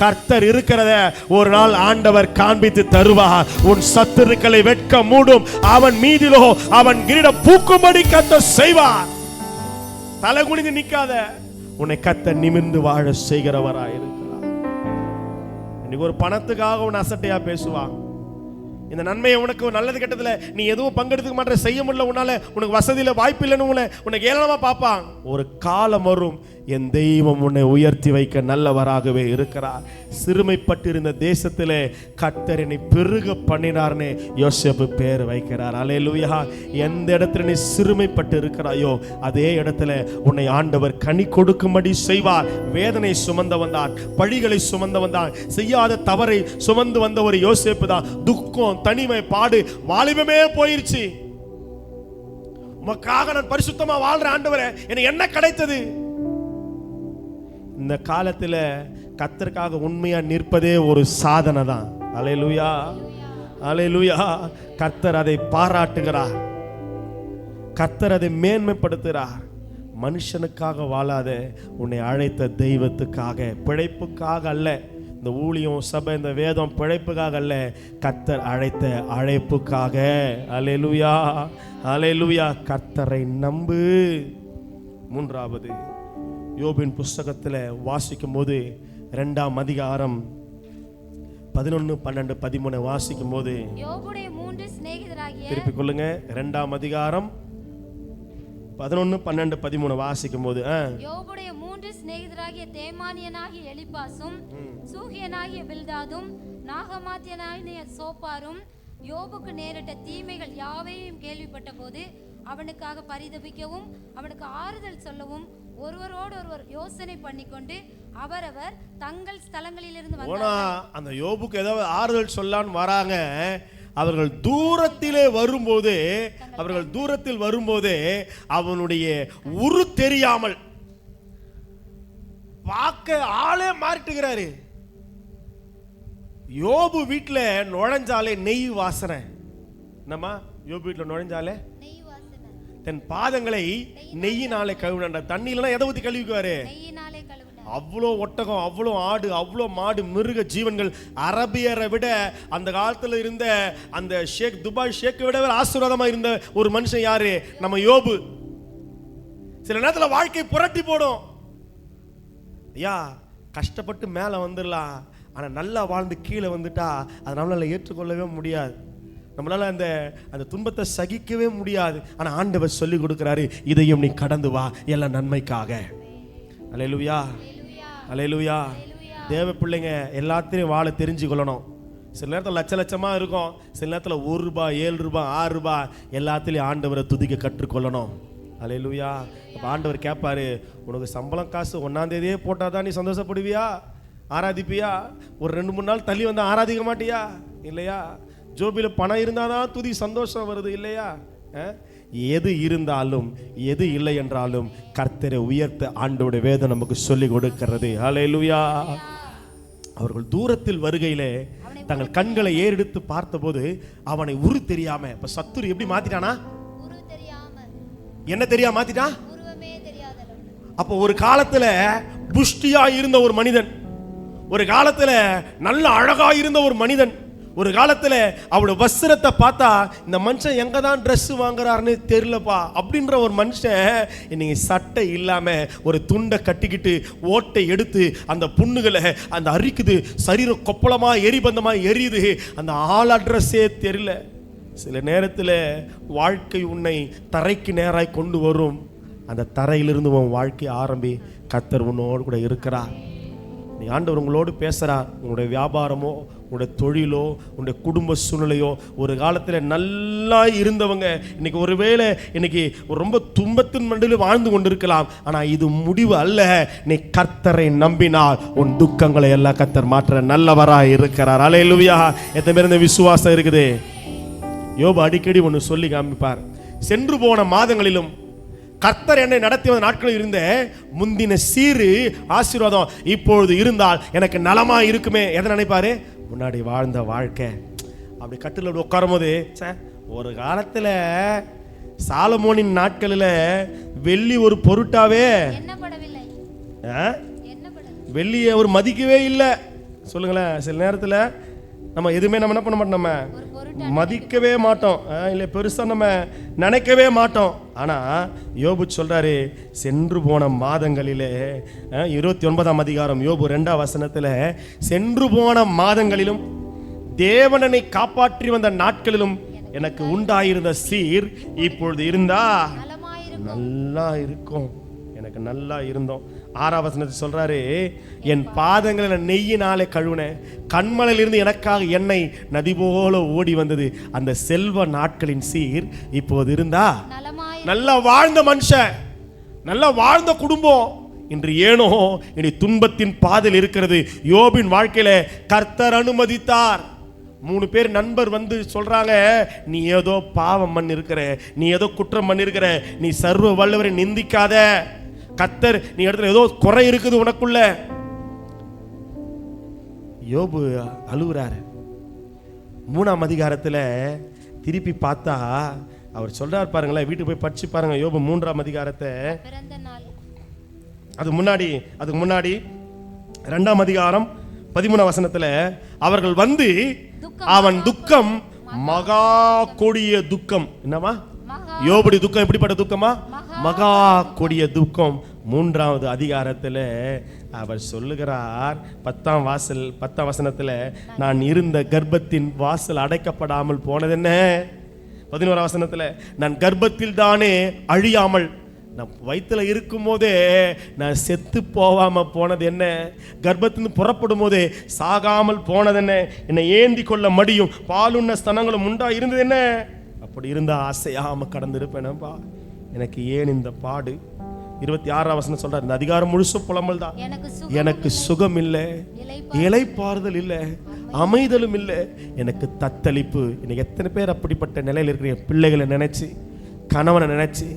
கர்த்தர் இருக்கிறத ஒரு நாள் ஆண்டவர் காண்பித்து தருவார். உன் சத்துருக்களை வெட்க மூடும், அவன் மீதிலோ அவன் கிரீடம் பூக்கும்படி கர்த்தர் செய்வார். தலை குனிந்து நிக்காத, உன்னை கர்த்தர் நிமிர்ந்து வாழ செய்கிறவராயிருக்கிறார். இன்னைக்கு ஒரு பணத்துக்காக உன் அசட்டையா பேசுவான். இந்த நன்மையை உனக்கு நல்லது கெட்டதுல நீ எதுவும் பங்கெடுத்துக்க மாட்டே, செய்ய முடியல, உன்னால உனக்கு வசதியில வாய்ப்பு இல்லைன்னு உனக்கு ஏளனமா பார்ப்பான். ஒரு காலம் வரும், என் தெய்வம் உன்னை உயர்த்தி வைக்க நல்லவராகவே இருக்கிறார். சிறுமைப்பட்டிருந்த தேசத்திலே கர்த்தர் என்னை பெருக பண்ணினார்னு யோசேப்பு பேர் வைக்கிறார். அல்லேலூயா. எந்த இடத்துல நீ சிறுமைப்பட்டு இருக்கிறாயோ அதே இடத்துல உன்னை ஆண்டவர் கனி கொடுக்கும்படி செய்வார். வேதனை சுமந்த வந்தான், பழிகளை சுமந்த வந்தான், செய்யாத தவறை சுமந்து வந்த ஒரு யோசேப்பு தான். துக்கம், தனிமை, பாடு, வாலிபமே போயிருச்சு. உமக்காக நான் பரிசுத்தமா வாழ்ற ஆண்டவரே, எனக்கு என்ன கிடைத்தது? இந்த காலத்துல கர்த்தருக்காக உண்மையா நிற்பதே ஒரு சாதனை தான். அல்லேலூயா, அல்லேலூயா. கர்த்தர் அதை பாராட்டுகிறார், கர்த்தர் அதை மேன்மைப்படுத்துகிறார். மனுஷனுக்காக வாழாத, உன்னை அழைத்த தெய்வத்துக்காக, பிழைப்புக்காக அல்ல. இந்த ஊழியம், சபை, இந்த வேதம் பிழைப்புக்காக அல்ல, கர்த்தர் அழைத்த அழைப்புக்காக. அல்லேலூயா, அல்லேலூயா. கர்த்தரை நம்பு. மூன்றாவது, யோபின் புஸ்தகத்தில் வாசிக்கும் போது 2ஆம் அதிகாரம் 11, 12, 13 வாசிக்கும் போது, யோபுடைய 3 சிநேகிதராகிய, திருப்பி கொள்ளுங்க, 2ஆம் அதிகாரம் 11, 12, 13 வாசிக்கும் போது, யோபுடைய 3 சிநேகிதராகிய தேமானியனாகிய எலிப்பாசும், சூகியனாகிய பில்தாதும், நாகமாத்தியனாகிய சோப்பாரும் யோபுக்கு நேரிட்ட தீமைகள் யாவையும் கேள்விப்பட்ட போது அவனுக்காக பரிதபிக்கவும் அவனுக்கு ஆறுதல் சொல்லவும் ஒருவரோடு ஒருவர் யோசனை பண்ணிக்கொண்டு அவரவர் தங்கள் ஸ்தலங்களிலிருந்து வந்தார்கள். அந்த யோபுக்கு ஏதாவது ஆறுதல் சொல்லான்னு வராங்க. அவர்கள் தூரத்தில் வரும்போதே அவனுடைய உரு தெரியாமல் பார்க்க ஆளே மாறிட்டுகிறாரு. யோபு வீட்டுல நுழைஞ்சாலே நெய் வாசனை. என்னம்மா, யோபு வீட்டுல நுழைஞ்சாலே தன் பாதங்களை நெய்யினாலே கழுவினான். தண்ணியில எதை ஊத்தி கழுவிக்குவாரு? அவ்வளோ ஒட்டகம், அவ்வளோ ஆடு, அவ்வளோ மாடு, மிருக ஜீவன்கள். அரபியரை விட அந்த காலத்துல இருந்த அந்த ஷேக், துபாய் ஷேக்கை விட ஆசீர்வாதமா இருந்த ஒரு மனுஷன் யாரு? நம்ம யோபு. சில நேரத்துல வாழ்க்கை புரட்டி போடும். ஐயா, கஷ்டப்பட்டு மேல வந்துடலாம், ஆனா நல்லா வாழ்ந்து கீழே வந்துட்டா அதை நம்மளால ஏற்றுக்கொள்ளவே முடியாது. நம்மளால அந்த துன்பத்தை சகிக்கவே முடியாது. ஆனா ஆண்டவர் சொல்லி கொடுக்கிறாரு, இதையும் நீ கடந்து வா, எல்லாம் நன்மைக்காக. அல்லேலூயா, அல்லேலூயா. தேவ பிள்ளைங்க எல்லாத்தையும் வாழ தெரிஞ்சு கொள்ளணும். சில நேரத்தில் லட்சமா இருக்கும், சில நேரத்தில் 1 ரூபாய், 7 ரூபாய், 6 ரூபாய், எல்லாத்திலையும் ஆண்டவரை துதிக்க கற்றுக்கொள்ளணும். அல்லேலூயா. ஆண்டவர் கேட்பாரு, உனக்கு சம்பளம் காசு 1ஆம் தேதியே போட்டாதான் நீ சந்தோஷப்படுவியா, ஆராதிப்பியா? ஒரு 2-3 நாள் தள்ளி வந்து ஆராதிக்க மாட்டியா? இல்லையா? ஜோபில பணம் இருந்தாதான் துதி, சந்தோஷம் வருது, இல்லையா? எது இருந்தாலும் எது இல்லை என்றாலும் கர்த்தரை உயர்த்த ஆண்டவருடைய வேதம் நமக்கு சொல்லி கொடுக்கிறது. அல்லேலூயா. அவர்கள் தூரத்தில் வருகையிலே தங்கள் கண்களை ஏறெடுத்து பார்த்தபோது அவனை உரு தெரியாம, இப்ப சத்துரு எப்படி மாத்திட்டானா? என்ன தெரியாம மாத்திட்டான்? அப்போ ஒரு காலத்துல புஷ்டியா இருந்த ஒரு மனிதன், ஒரு காலத்துல நல்ல அழகா இருந்த ஒரு மனிதன், ஒரு காலத்துல அவளோட வஸ்திரத்தை பார்த்தா இந்த மனுஷன் எங்க தான் ட்ரெஸ் வாங்குறாருன்னு தெரியலப்பா அப்படின்ற ஒரு மனுஷன் இன்னைக்கு சட்டை இல்லாம ஒரு துண்டை கட்டிக்கிட்டு ஓட்டை எடுத்து அந்த புண்ணுகளை அந்த அரிக்குது, சரீரம் கொப்பளமா எரிபந்தமா எரியுது, அந்த ஆள் அட்ரஸே தெரியல. சில நேரத்தில் வாழ்க்கை உன்னை தரைக்கு நேராய் கொண்டு வரும். அந்த தரையிலிருந்து உன் வாழ்க்கை ஆரம்பி. கர்த்தர் உன்னோடு கூட இருக்கிறார். நீ ஆண்டவர் உங்களோடு பேசுகிறார். உங்களுடைய வியாபாரமோ, உங்களுடைய தொழிலோ, உங்களுடைய குடும்ப சூழ்நிலையோ, ஒரு காலத்தில் நல்லா இருந்தவங்க இன்னைக்கு ஒருவேளை இன்னைக்கு ரொம்ப துன்பத்தின் மண்டியில் வாழ்ந்து கொண்டிருக்கலாம். ஆனால் இது முடிவு அல்ல. நீ கர்த்தரை நம்பினால் உன் துக்கங்களை எல்லாம் கர்த்தர் மாற்ற நல்லவராய் இருக்கிறார். அல்லேலூயா. எத்தனை பேர் இந்த விசுவாசம் இருக்குது? யோபு அடிக்கடி ஒன்று சொல்லி காமிப்பார். சென்று போன மாதங்களிலும் கர்த்தர் என்னை நடத்தி வந்த நாட்களில் இருந்த முந்தின சீரு ஆசீர்வாதம் இப்பொழுது இருந்தால் எனக்கு நலமா இருக்குமே. எதை நினைப்பாரு? முன்னாடி வாழ்ந்த வாழ்க்கை. அப்படி கட்டில் உட்காரும் போது, ஒரு காலத்துல சாலமோனின் நாட்களில் வெள்ளி ஒரு பொருட்டாவே, வெள்ளியை அவர் மதிக்கவே இல்லை. சொல்லுங்களேன். சில நேரத்தில் நம்ம எதுவுமே நம்ம என்ன பண்ண மாட்டோம், நம்ம மதிக்கவே மாட்டோம், இல்லை பெருசாக நம்ம நினைக்கவே மாட்டோம். ஆனால் யோபு சொல்றாரு, சென்று போன மாதங்களிலே 29ஆம் அதிகாரம் யோபு 2ஆம் வசனத்தில், சென்று போன மாதங்களிலும் தேவனனை காப்பாற்றி வந்த நாட்களிலும் எனக்கு உண்டாயிருந்த சீர் இப்பொழுது இருந்தா நல்லா இருக்கும். எனக்கு நல்லா இருந்தோம். 6ஆம் வசனத்தை சொல்றாரு, என் பாதங்களை நெய்யினாலே கழுவுனேன், கண்மலையில் இருந்து எனக்காக எண்ணெய் நதி போல ஓடி வந்தது. அந்த செல்வ நாட்களின் சீர் இப்போது இருந்தா நல்லா வாழ்ந்த மனுஷன், நல்லா வாழ்ந்த குடும்பம் இன்று ஏனோ இனி துன்பத்தின் பாதையில் இருக்கிறது. யோபின் வாழ்க்கையில கர்த்தர் அனுமதித்தார். 3 பேர் நண்பர் வந்து சொல்றாங்க, நீ ஏதோ பாவம் பண்ணிருக்கிற, நீ ஏதோ குற்றம் பண்ணிருக்கிற, நீ சர்வ வல்லவரை நிந்திக்காத, கர்த்தர் நீ இடத்துல ஏதோ குறை இருக்குது உனக்குள்ள. யோபு அழுகுறாரு. 3ஆம் அதிகாரத்துல திருப்பி பார்த்தா அவர் சொல்றார் பாருங்களேன், வீட்டுக்கு போய் படிச்சு பாருங்க யோபு 3ஆம் அதிகாரத்தை. அதுக்கு முன்னாடி 2ஆம் அதிகாரம் 13ஆம் வசனத்துல, அவர்கள் வந்து அவன் துக்கம் மகா கொடிய துக்கம். என்னமா யோபுடைய துக்கம்? எப்படிப்பட்ட துக்கமா? மகா கொடிய துக்கம். 3ஆவது அதிகாரத்துல அவர் சொல்லுகிறார், 10ஆம் வசனத்துல, நான் இருந்த கர்ப்பத்தின் வாசல் அடைக்கப்படாமல் போனது என்ன? 11ஆம் வசனத்துல, நான் கர்ப்பத்தில் தானே அழியாமல், நான் வயிற்றுல இருக்கும் போதே நான் செத்து போகாம போனது என்ன? கர்ப்பத்திலிருந்து புறப்படும் போதே சாகாமல் போனது என்ன? என்னை ஏந்தி கொள்ள மடியும் பாலுண்ண ஸ்தனங்களும் உண்டா இருந்தது என்ன? அப்படி இருந்தா ஆசையாம கடந்திருப்பேனப்பா. எனக்கு ஏன் இந்த பாடு? 26ஆம் வசனம் சொல்றார், இந்த அதிகாரம் முழுசு புலம்பல் தான். எனக்கு சுகம் இல்லை, இளைப்பாறுதல் இல்லை, அமைதலும் இல்லை, எனக்கு தத்தளிப்பு. இன்னைக்கு எத்தனை பேர் அப்படிப்பட்ட நிலையில் இருக்கிறீங்க? பிள்ளைகளை நினைச்சு, கணவனை நினைச்சு,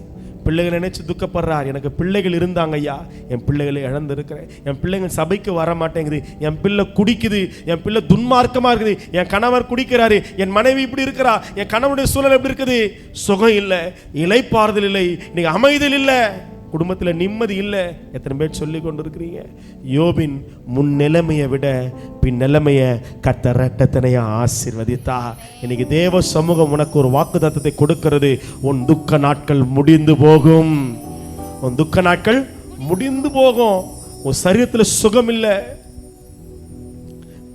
பிள்ளைகளை நினைச்சு துக்கப்படுறார். எனக்கு பிள்ளைகள் இருந்தாங்க ஐயா, என் பிள்ளைகளை இழந்திருக்கிறேன், என் பிள்ளைகள் சபைக்கு வர மாட்டேங்குது, என் பிள்ளை குடிக்குது, என் பிள்ளை துன்மார்க்கமா இருக்குது, என் கணவர் குடிக்கிறாரு, என் மனைவி இப்படி இருக்கிறா, என் கணவனுடைய சூழல் எப்படி இருக்குது? சுகம் இல்லை, இளைப்பாறுதல் இல்லை, இன்னைக்கு அமைதல் இல்லை, குடும்பத்தில் நிம்மதி இல்லை. எத்தனை பேர் சொல்லி கொண்டு இருக்கிறீங்க? யோபின் முன் நிலைமையை விட பின் நிலைமையை கர்த்தர் இரட்டத்தனையா ஆசீர்வதித்தா. இன்னைக்கு தேவ சமூகம் உனக்கு ஒரு வாக்குத்தத்தத்தை கொடுக்கிறது. உன் துக்க நாட்கள் முடிந்து போகும், உன் துக்க நாட்கள் முடிந்து போகும். உன் சரீரத்தில் சுகம் இல்லை.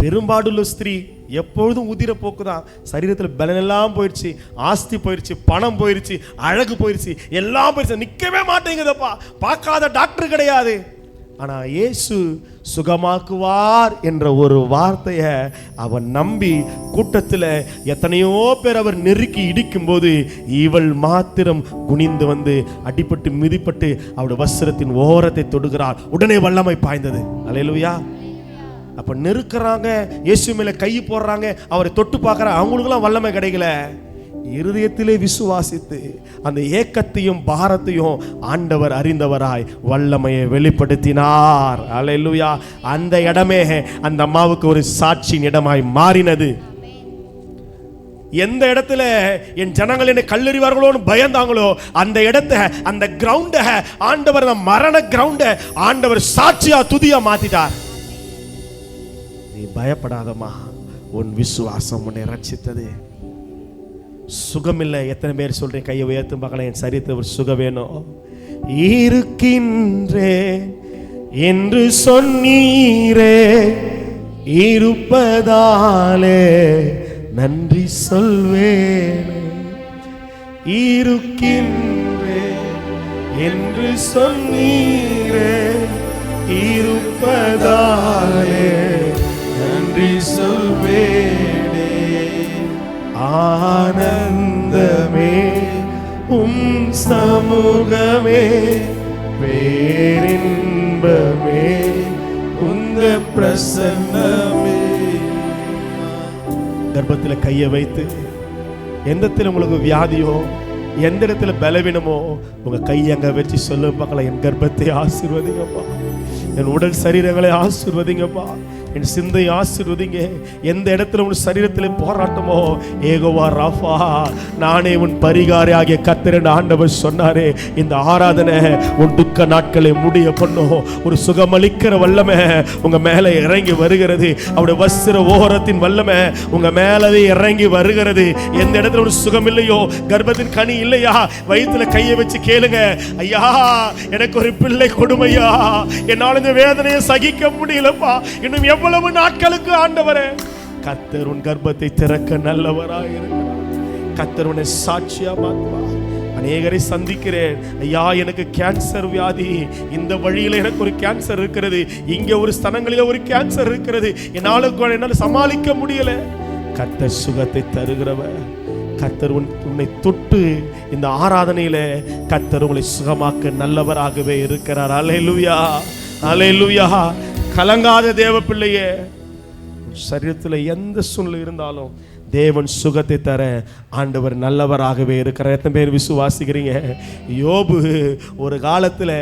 பெரும்பாடுள்ள ஸ்திரீ எப்பொழுதும் உதிர போக்குதான். சரீரத்தில் பலனெல்லாம் போயிடுச்சு, ஆஸ்தி போயிடுச்சு, பணம் போயிடுச்சு, அழகு போயிடுச்சு, எல்லாம் போயிடுச்சு, நிற்கவே மாட்டேங்குதப்பா. பார்க்காத டாக்டர் கிடையாது. ஆனால் இயேசு சுகமாக்குவார் என்ற ஒரு வார்த்தையை அவன் நம்பி கூட்டத்தில் எத்தனையோ பேர் அவர் நெருக்கி இடிக்கும் போது இவள் மாத்திரம் குனிந்து வந்து அடிபட்டு மிதிப்பட்டு அவருடைய வஸ்திரத்தின் ஓரத்தை தொடுகிறார். உடனே வல்லமை பாய்ந்தது. அல்லேலூயா. அப்ப நெருக்கிறாங்க, இயேசு மேல கை போடுறாங்க, அவரை தொட்டு பார்க்கறாங்க, அவங்களுக்கெல்லாம் வல்லமை கிடைக்கல. இருதயத்திலே விசுவாசித்து அந்த ஏக்கத்தையும் பாரத்தையும் ஆண்டவர் அறிந்தவராய் வல்லமையை வெளிப்படுத்தினார். அல்லேலூயா. அந்த இடமே அந்த அம்மாவுக்கு ஒரு சாட்சியின் இடமாய் மாறினது. எந்த இடத்துல என் ஜனங்கள் என்னை கல்லெறிவார்களோன்னு பயந்தாங்களோ அந்த இடத்த, அந்த கிரவுண்ட ஆண்டவர், அந்த மரண கிரவுண்ட ஆண்டவர் சாட்சியா துதியா மாத்திட்டார். நீ பயப்படாதம்மா, உன் விசுவாசம் உன்னை ரட்சித்தது. சுகமில்லை. எத்தனை பேர் சொல்றேன்? கையை உயர்த்தும் பார்க்கலாம். என் சரீரத்தில் ஒரு சுகம் வேணும். இருக்கின்றேன் என்று சொன்னீரே, இருப்பதாலே நன்றி சொல்வேன். இருக்கின்றேன் என்று சொன்னீரே, இருப்பதாலே நன்றி சொல்வேனே. ஆனந்தமே உம் சமூகமே, பேரின்பமே உங்க பிரசன்னமே. கர்ப்பத்தில் கையை வைத்து எந்தத்தில் உங்களுக்கு வியாதியோ எந்த இடத்துல பலவீனமோ உங்க கையை அங்க வச்சு சொல்லும் பார்க்கலாம், என் கர்ப்பத்தை ஆசீர்வதிங்கப்பா, என் உடல் சரீரங்களை ஆசீர்வதிங்கப்பா, என் சிந்தை ஆசீர்வதிங்க. எந்த இடத்துல உன் சரீரத்தில் போராட்டமோ, ஏகோவா ராஃபா, நானே உன் பரிகாரி ஆகிய கர்த்தர் என்று ஆண்டவர் சொன்னாரே. இந்த ஆராதனை உன் துக்க நாட்களை முடிய பண்ணும். ஒரு சுகமளிக்கிற வல்லமை உங்க மேல இறங்கி வருகிறது. அவருடைய வஸ்திர ஓரத்தின் வல்லமை உங்க மேலவே இறங்கி வருகிறது. எந்த இடத்துல ஒரு சுகம் இல்லையோ, கர்ப்பத்தின் கனி இல்லையா, வயிற்றுல கையை வச்சு கேளுங்க, ஐயா எனக்கு ஒரு பிள்ளை கொடுமையா, என்னால் இந்த வேதனையை சகிக்க முடியலப்பா, இன்னும் எவ்வளவு நாட்களுக்கு ஆண்டவரே. கர்த்தர் உன் கர்ப்பத்தை திறக்க நல்லவராக இருக்கிறார். கர்த்தர் உன்னை சாட்சியா மாற்றுவார். அநேகரை சந்திக்கிறேன், ஐயா எனக்கு கேன்சர் வியாதி, இந்த வழியில எனக்கு ஒரு கேன்சர் இருக்கிறது, இங்க ஒரு ஸ்தனங்களில ஒரு கேன்சர் இருக்கிறது, என்னால சமாளிக்க முடியல. கர்த்தர் சுகத்தை தருகிறவர். கர்த்தர் உன்னை தொட்டு இந்த ஆராதனையில கர்த்தர் உங்களை சுகமாக்க நல்லவராகவே இருக்கிறார். அல்லேலூயா, அல்லேலூயா. கலங்காத தேவ பிள்ளையே, சரீரத்தில் எந்த சூழ்நிலை இருந்தாலும் தேவன் சுகத்தை தர ஆண்டவர் நல்லவராகவே இருக்கிறார். எத்தனை பேர் விசுவாசிக்கிறீங்க? யோபு ஒரு காலத்தில்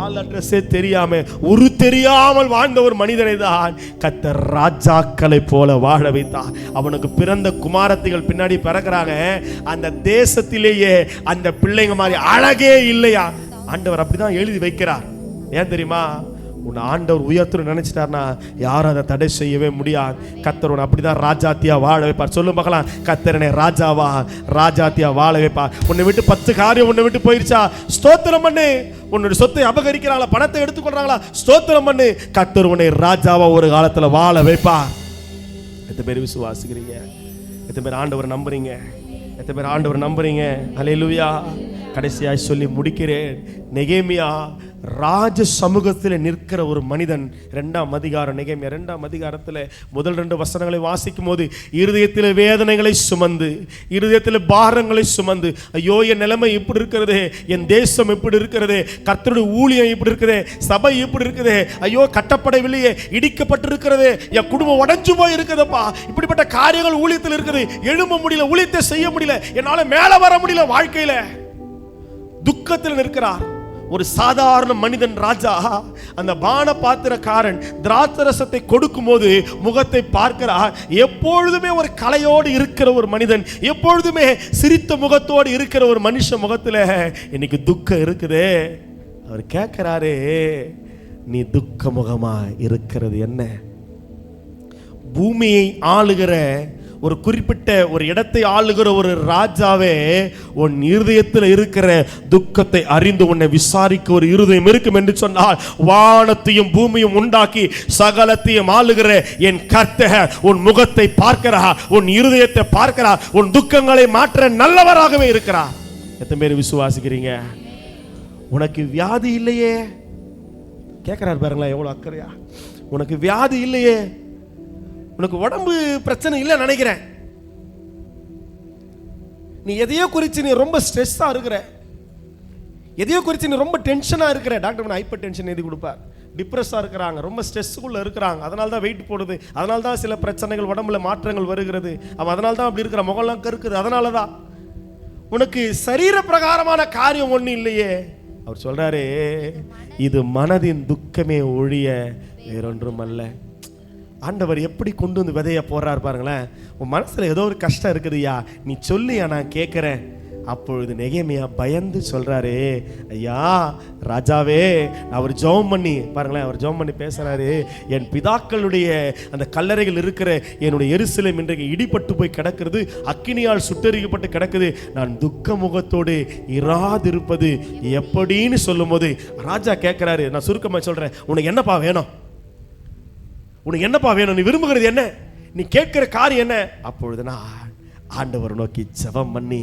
ஆள் அட்ரஸே தெரியாம, ஒரு தெரியாமல் வாழ்ந்த ஒரு மனிதனை தான் கர்த்தர் ராஜாக்களை போல வாழ வைத்தார். அவனுக்கு பிறந்த குமாரத்திகள் பின்னாடி பிறக்கிறாங்க, அந்த தேசத்திலேயே அந்த பிள்ளைங்க மாதிரி அழகே இல்லையா. ஆண்டவர் அப்படிதான் எழுதி வைக்கிறார். ஏன் தெரியுமா? உன் ஆண்டவர் உயர்த்து நினைச்சிட்டார்னா யாரும் அதை தடை செய்யவே முடியாது. கர்த்தர் உன்னை அப்படிதான் ராஜாத்தியா வாழ வைப்பார். சொல்லும் பார்க்கலாம், கர்த்தரனை ராஜாவா ராஜாத்தியா வாழ வைப்பார். உன்னை விட்டு 10 காரியம் உன்னை விட்டு போயிருச்சா, ஸ்தோத்திரம் பண்ணு. உன்னுடைய சொத்தை அபகரிக்கிறாங்களா, பணத்தை எடுத்துக்கொள்றாங்களா, ஸ்தோத்திரம் பண்ணு. கர்த்தர் உன்னை ராஜாவா ஒரு காலத்துல வாழ வைப்பார். எத்தனை பேர் விசுவாசிக்கிறீங்க? எத்தனை பேர் ஆண்டவர் நம்புறீங்க? எத்தனை பேர் ஆண்டவர் நம்புறீங்க? அல்லேலூயா. கடைசியாய் சொல்லி முடிக்கிறேன். நெகேமியா ராஜ சமூகத்தில் நிற்கிற ஒரு மனிதன். 2ஆம் அதிகாரம், நெகேமியா 2ஆம் அதிகாரத்தில் முதல் 2 வசனங்களை வாசிக்கும் போது, இருதயத்தில் வேதனைகளை சுமந்து, இருதயத்தில் பாரங்களை சுமந்து, ஐயோ என் நிலைமை இப்படி இருக்கிறது, என் தேசம் இப்படி இருக்கிறது, கர்த்தருடைய ஊழியம் இப்படி இருக்குது, சபை இப்படி இருக்குது, ஐயோ கட்டப்படவில்லையே, இடிக்கப்பட்டிருக்கிறது, என் குடும்பம் உடைஞ்சு போய் இருக்குதுப்பா, இப்படிப்பட்ட காரியங்கள் ஊழியத்தில் இருக்குது, எழும்ப முடியல, ஊழியத்தை செய்ய முடியல, என்னால மேல வர முடியல, வாழ்க்கையில துக்கத்தில் நிற்கிறார். ஒரு சாதாரண மனிதன் ராஜா அந்த பான பாத்திரக்காரன் திராட்சரசத்தை கொடுக்கும் போது முகத்தை பார்க்கிறார். எப்பொழுதுமே ஒரு கலையோடு இருக்கிற ஒரு மனிதன், எப்பொழுதுமே சிரித்த முகத்தோடு இருக்கிற ஒரு மனுஷ முகத்துல இன்னைக்கு துக்கம் இருக்குதே. அவர் கேட்கிறாரே, நீ துக்க முகமா இருக்கிறது என்ன? பூமியை ஆளுகிற ஒரு குறிப்பிட்ட ஒரு இடத்தை ஆளுகிற ஒரு ராஜாவே உன் இருதயத்தில் இருக்கிற துக்கத்தை அறிந்து உன்னை விசாரிக்க ஒரு இருதயம் இருக்கும் என்று சொன்னால், வானத்தையும் பூமியும் உண்டாக்கி சகலத்தையும் ஆளுகிற என் கர்த்தர் உன் முகத்தை பார்க்கிறார், உன் இருதயத்தை பார்க்கிறார், உன் துக்கங்களை மாற்ற நல்லவராகவே இருக்கிறார். எத்தனை பேர் விசுவாசிக்கிறீங்க? உனக்கு வியாதி இல்லையே, கேட்கிறார் பாருங்களா எவ்வளவு அக்கறையா. உனக்கு வியாதி இல்லையே, உனக்கு உடம்பு பிரச்சனை இல்லை நினைக்கிறேன், நீ எதையோ குறித்து நீ ரொம்ப ஸ்ட்ரெஸ்ஸா இருக்கிற, எதையோ குறித்து நீ ரொம்ப டென்ஷனா இருக்கிற. டாக்டர் ஹைப்பர் டென்ஷன் எழுதி கொடுப்பார். டிப்ரெஸ்ஸா இருக்கிறாங்க, ரொம்ப ஸ்ட்ரெஸ்ஸுக்குள்ள இருக்கிறாங்க, அதனால தான் வெயிட் போடுது, அதனால தான் சில பிரச்சனைகள் உடம்புல மாற்றங்கள் வருகிறது, அவன் அதனால தான் அப்படி இருக்கிற, முகம்லாம் கருக்குது, அதனால தான். உனக்கு சரீர பிரகாரமான காரியம் ஒன்றும் இல்லையே. அவர் சொல்றாரு, இது மனதின் துக்கமே ஒழிய வேறொன்றும் அல்ல. ஆண்டவர் எப்படி கொண்டு வந்து விதைய போடுறாரு பாருங்களேன். உன் மனசுல ஏதோ ஒரு கஷ்டம் இருக்குதுயா, நீ சொல்லியா, நான் கேட்கிறேன். அப்பொழுது நெகேமியா பயந்து சொல்றாரு, ஐயா ராஜாவே, அவர் ஜெபம் பண்ணி பாருங்களேன், அவர் ஜெபம் பண்ணி பேசுறாரு, என் பிதாக்களுடைய அந்த கல்லறைகள் இருக்கிற என்னுடைய எருசலேம் இன்றைக்கு இடிபட்டு போய் கிடக்கிறது, அக்கினியால் சுட்டெரிக்கப்பட்டு கிடக்குது, நான் துக்க முகத்தோடு இராதிருப்பது எப்படின்னு சொல்லும் போது ராஜா கேட்கிறாரு. நான் சுருக்கமா சொல்றேன், உனக்கு என்னப்பா வேணும், உனக்கு என்னப்பா வேணும், நீ விரும்புகிறது என்ன, நீ கேட்கிற காரியம் என்ன? அப்பொழுது நான் ஆண்டவர் நோக்கி ஜெபம் பண்ணி,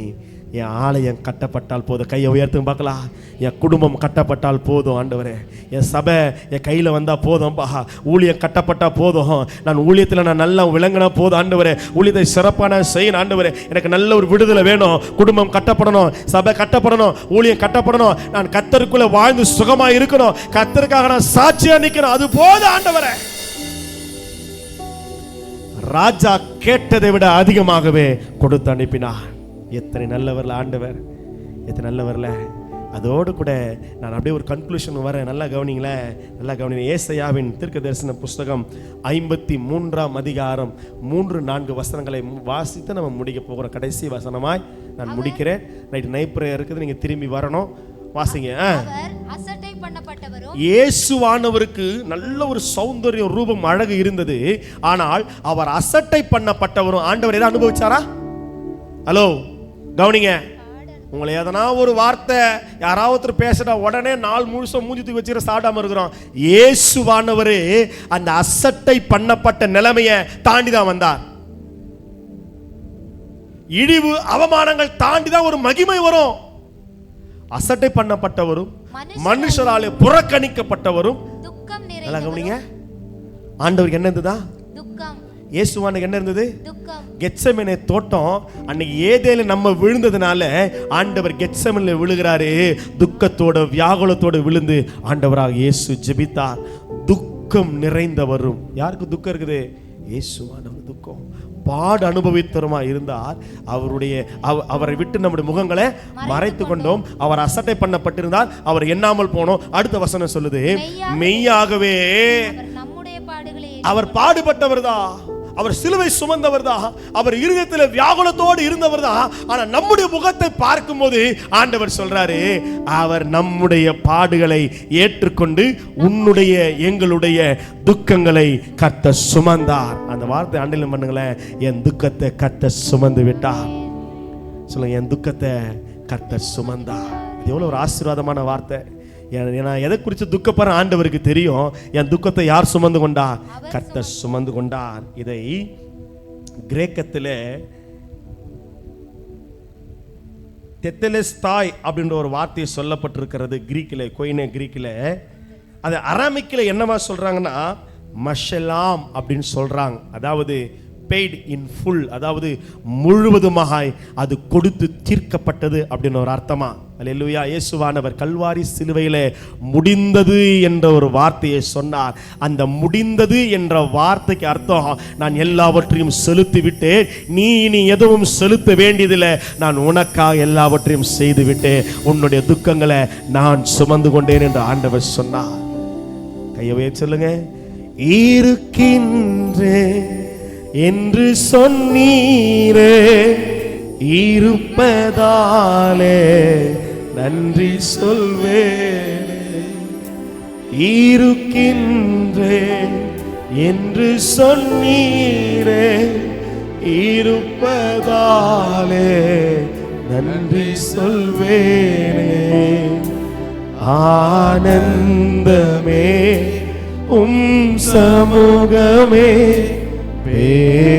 என் ஆலயம் கட்டப்பட்டால் போதும், கையை உயர்த்தும் பார்க்கலாம், என் குடும்பம் கட்டப்பட்டால் போதும் ஆண்டவரே, என் சபை என் கையில் வந்தால் போதும்பா, ஊழியம் கட்டப்பட்டால் போதும், நான் ஊழியத்தில் நான் நல்லா விளங்கினா போதும் ஆண்டவரே, ஊழியத்தை சிறப்பான செய்யணும் ஆண்டவரே, எனக்கு நல்ல ஒரு விடுதலை வேணும், குடும்பம் கட்டப்படணும், சபை கட்டப்படணும், ஊழியம் கட்டப்படணும், நான் கர்த்தருக்குள்ள வாழ்ந்து சுகமா இருக்கணும், கர்த்தருக்காக நான் சாட்சியா நிற்கணும், அது போதும் ஆண்டவரே. ராஜா கேட்டதை விட அதிகமாகவே கொடுத்து அனுப்பினார். எத்தனை நல்லவர் ஆண்டவர், இது நல்லவர்ல. அதோடு கூட நான் அப்படியே ஒரு கன்க்ளூஷன் வரேன். நல்லா கவனிங்களேன், நல்லா கவனிங்க. ஏசாயாவின் தீர்க்க தரிசன புஸ்தகம் 53ஆம் அதிகாரம் 3-4 வசனங்களை வாசித்து நம்ம முடிக்க போகிறோம். கடைசி வசனமாய் நான் முடிக்கிறேன். நைட் நைட் பிரேயர் இருக்குது, நீங்க திரும்பி வரணும். வாசிங்க. இயேசுவானவருக்கு நல்ல ஒரு சௌந்தரியம், ரூபம், அழகு இருந்தது. ஆனால் அவர் அசட்டை பண்ணப்பட்டவரும். ஆண்டவர் எதை அனுபவிச்சாரா? ஹலோ கவனிங்க. உங்களை எதனா ஒரு வார்த்தை யாராவது பேசிட்டா உடனே நாள் முழுசும் மூஞ்சி தூக்கி வச்சுக்கிற சாடாம இருக்கிறோம். இயேசுவானவரே அந்த அசட்டை பண்ணப்பட்ட நிலைமையை தாண்டி தான் வந்தார். இழிவு அவமானங்கள் தாண்டி தான் ஒரு மகிமை வரும். அசட்டை பண்ணப்பட்டவரும் மனுஷராலே புறக்கணிக்கப்பட்டவரும். நல்லா கவனிங்க. ஆண்டவருக்கு என்ன இருந்ததா? இயேசுவானுக்கு என்ன இருந்தது? கெத்செமனே தோட்டம். அன்னைக்கு ஏதேல நம்ம விழுந்ததுனால ஆண்டவர் கெத்செமனே விழுகிறாரு. துக்கத்தோட வியாகுலத்தோட விழுந்து ஆண்டவராக இயேசு ஜெபித்தார். துக்கம் நிறைந்தவரும். யாருக்கு துக்கம் இருக்குது? இயேசுவானவர் துக்கம் பாடு அனுபவித்தருமா இருந்தார். அவரை விட்டு நம்முடைய முகங்களை மறைத்து கொண்டோம். அவர் அசட்டை பண்ணப்பட்டிருந்தார், அவர் எண்ணாமல் போனோம். அடுத்த வசனம் சொல்லுது, மெய்யாகவே அவர் பாடுபட்டவர் தான், அவர் சிலுவை சுமந்தவர் தான், அவர் இருதயத்தில் வியாகுலத்தோடு இருந்தவர் தான். ஆனா நம்முடைய முகத்தை பார்க்கும்போது ஆண்டவர் சொல்றாரு, அவர் நம்முடைய பாடுகளை ஏற்றுக்கொண்டு உன்னுடைய எங்களுடைய துக்கங்களை கர்த்தர் சுமந்தார். அந்த வார்த்தை அண்டர்லைன் பண்ணுங்களேன். என் துக்கத்தை கர்த்தர் சுமந்து விட்டார். சொல்லுங்க, என் துக்கத்தை கர்த்தர் சுமந்தார். இது எவ்வளவு ஒரு ஆசீர்வாதமான வார்த்தை. நான் எதை குறித்து துக்கப்படுற ஆண்டவருக்கு தெரியும். என் துக்கத்தை யார் சுமந்து கொண்டார்? கர்த்தர் சுமந்து கொண்டார். இதை கிரேக்கத்தில் தெத்தெலஸ்தாய் அப்படின்ற ஒரு வார்த்தை சொல்லப்பட்டிருக்கிறது. கிரீக்கில், கொயினே கிரீக்கில். அது அராமிக்கில் என்னவா சொல்றாங்கன்னா மஷலாம் அப்படின்னு சொல்றாங்க. அதாவது paid in full, அதாவது முழுவதுமாக அது கொடுத்து தீர்க்கப்பட்டது அப்படின்னு ஒரு அர்த்தமா. அல்லேலூயா. இயேசுவானவர் கல்வாரி சிலுவையிலே முடிந்தது என்ற ஒரு வார்த்தையை சொன்னார். அந்த முடிந்தது என்ற வார்த்தைக்கு அர்த்தம், நான் எல்லாவற்றையும் செலுத்தி விட்டேன், நீ இனி எதுவும் செலுத்த வேண்டியதில்லை, நான் உனக்காக எல்லாவற்றையும் செய்து விட்டேன், உன்னுடைய துக்கங்களை நான் சுமந்து கொண்டேன் என்று ஆண்டவர் சொன்னார். கையவே சொல்லுங்க. இருக்கின்றேன் என்று சொன்னீரே, இருப்பதாலே நன்றி சொல்வேன். இருக்கின்றேன் என்று சொன்னீரே, இருப்பதாலே நன்றி சொல்வேனே. ஆனந்தமே உம் சமூகமே,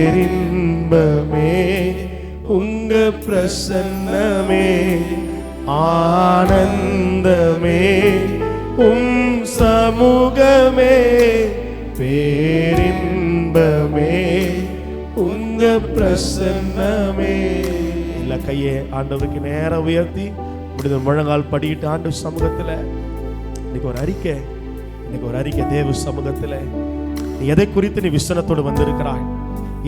பேரின்பமே உங்க பிரசன்னமே. ஆனந்தமே உம் சமூகமே, பேரின்பமே உங்க பிரசன்னமே. இல்ல கையே ஆண்டவருக்கு நேரம் உயர்த்தி முடிந்த முழங்கால் படிக்கிட்டு ஆண்டு சமூகத்தில் இன்னைக்கு ஒரு அறிக்கை, இன்னைக்கு ஒரு அறிக்கை. தேவ சமூகத்தில் நீ எதை குறித்து நீ விசனத்தோடு வந்திருக்கிறாய்?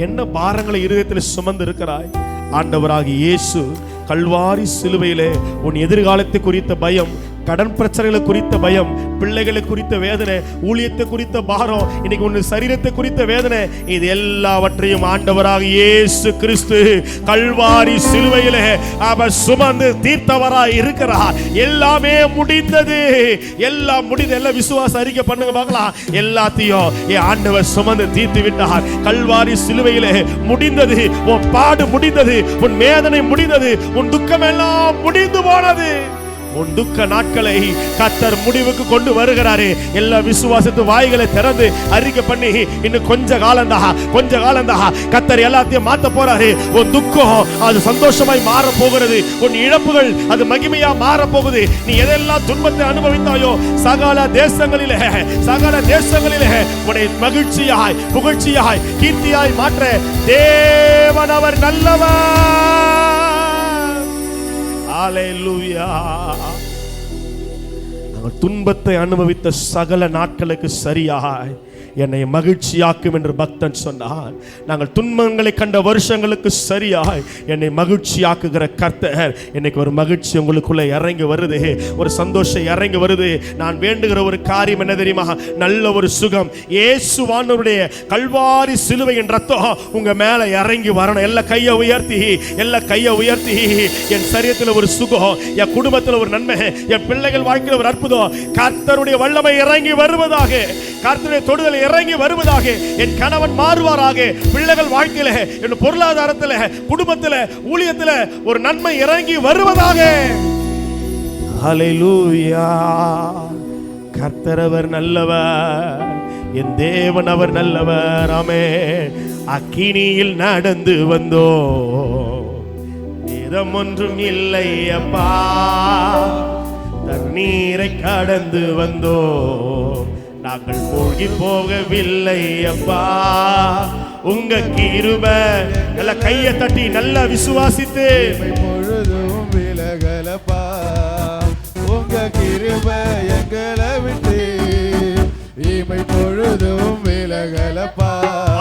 என்ன பாரங்களை இருதயத்தில் சுமந்து இருக்கிறாய்? ஆண்டவராகிய இயேசு கல்வாரி சிலுவையிலே உன் எதிர்காலத்தை குறித்த பயம், கடன் பிரச்சனைகளை குறித்த பயம், பிள்ளைகளை குறித்த வேதனை, ஊழியத்தை குறித்த பாரம், இன்னைக்கு உன் சரீரத்தை குறித்த வேதனை, இது எல்லாவற்றையும் ஆண்டவராக இயேசு கிறிஸ்து கல்வாரி சிலுவையிலே அவர் சுமந்து தீர்த்தவராய் இருக்கிறார். எல்லாமே முடிந்தது, எல்லாம் முடிந்து. எல்லாம் விசுவாச அறிக்கை பண்ணுங்க பார்க்கலாம். எல்லாத்தையும் என் ஆண்டவர் சுமந்து தீர்த்து விட்டார். கல்வாரி சிலுவையிலே முடிந்தது. உன் பாடு முடிந்தது, உன் வேதனை முடிந்தது, உன் துக்கம் எல்லாம் முடிந்து போனது. உன் துக்க நாட்களை கர்த்தர் முடிவுக்கு கொண்டு வருகிறாரு. எல்லா விசுவாசத்து வாய்களை திறந்து அறிக்கை பண்ணி, இன்னும் கொஞ்ச காலம்தான் கர்த்தர் எல்லாத்தையும் மாத்த போறாரு. உன் துக்கம் அது சந்தோஷமாய் மாற போகிறது. உன் இழப்புகள் அது மகிமையா மாற போகுது. நீ எதெல்லாம் துன்பத்தை அனுபவித்தாயோ சகல தேசங்களிலே உன்னை மகிழ்ச்சியாய், புகழ்ச்சியாய், கீர்த்தியாய் மாற்ற தேவன் அவர் நல்லவர். ஹalleluya. நாங்கள் துன்பத்தை அனுபவித்த சகல நாட்களுக்கு சரியாய் என்னை மகிழ்ச்சியாக்கும் என்று பக்தன் சொன்னார். நாங்கள் துன்பங்களை கண்ட வருஷங்களுக்கு சரியாய் என்னை மகிழ்ச்சியாக்குகிற கர்த்தர் இன்னைக்கு ஒரு மகிழ்ச்சி உங்களுக்குள்ள இறங்கி வருது, ஒரு சந்தோஷம் இறங்கி வருது. நான் வேண்டுகிற ஒரு காரியம் என்ன தெரியுமா? நல்ல ஒரு சுகம். இயேசுவானவருடைய கல்வாரி சிலுவையின் ரத்தம் உங்க மேல இறங்கி வரணும். எல்லா கையை உயர்த்தி, எல்லா கையை உயர்த்தி, என் சரீரத்தில் ஒரு சுகம், என் குடும்பத்தில் ஒரு நன்மை, என் பிள்ளைகள் வாழ்க்கையில் ஒரு அற்புதம், கர்த்தருடைய வல்லமை இறங்கி வருவதாக, கர்த்தருடைய தொடுதல் இறங்கி வருவதாக, என் கணவன் மாறுவாராக, பிள்ளைகள் வாழ்க்கையில, என் பொருளாதாரத்தில், குடும்பத்தில், ஊழியத்தில் ஒரு நன்மை இறங்கி வருவதாக. ஹல்லேலூயா. கர்த்தர் அவர் நல்லவர், என் தேவன் அவர் நல்லவர். ஆமென். அக்கினியில் நடந்து வந்தோ, நேரம் ஒன்றும் இல்லை அப்பா, தண்ணீரை கடந்து வந்தோ, நாங்கள் மூழ்கி போகவில்லை அப்பா, உங்க கிருபை. நல்ல கையை தட்டி நல்ல விசுவாசித்து, பொழுதும் விலகலப்பா, உங்க கிருபை எங்களை விட்டு இமை பொழுதும் விலகலப்பா.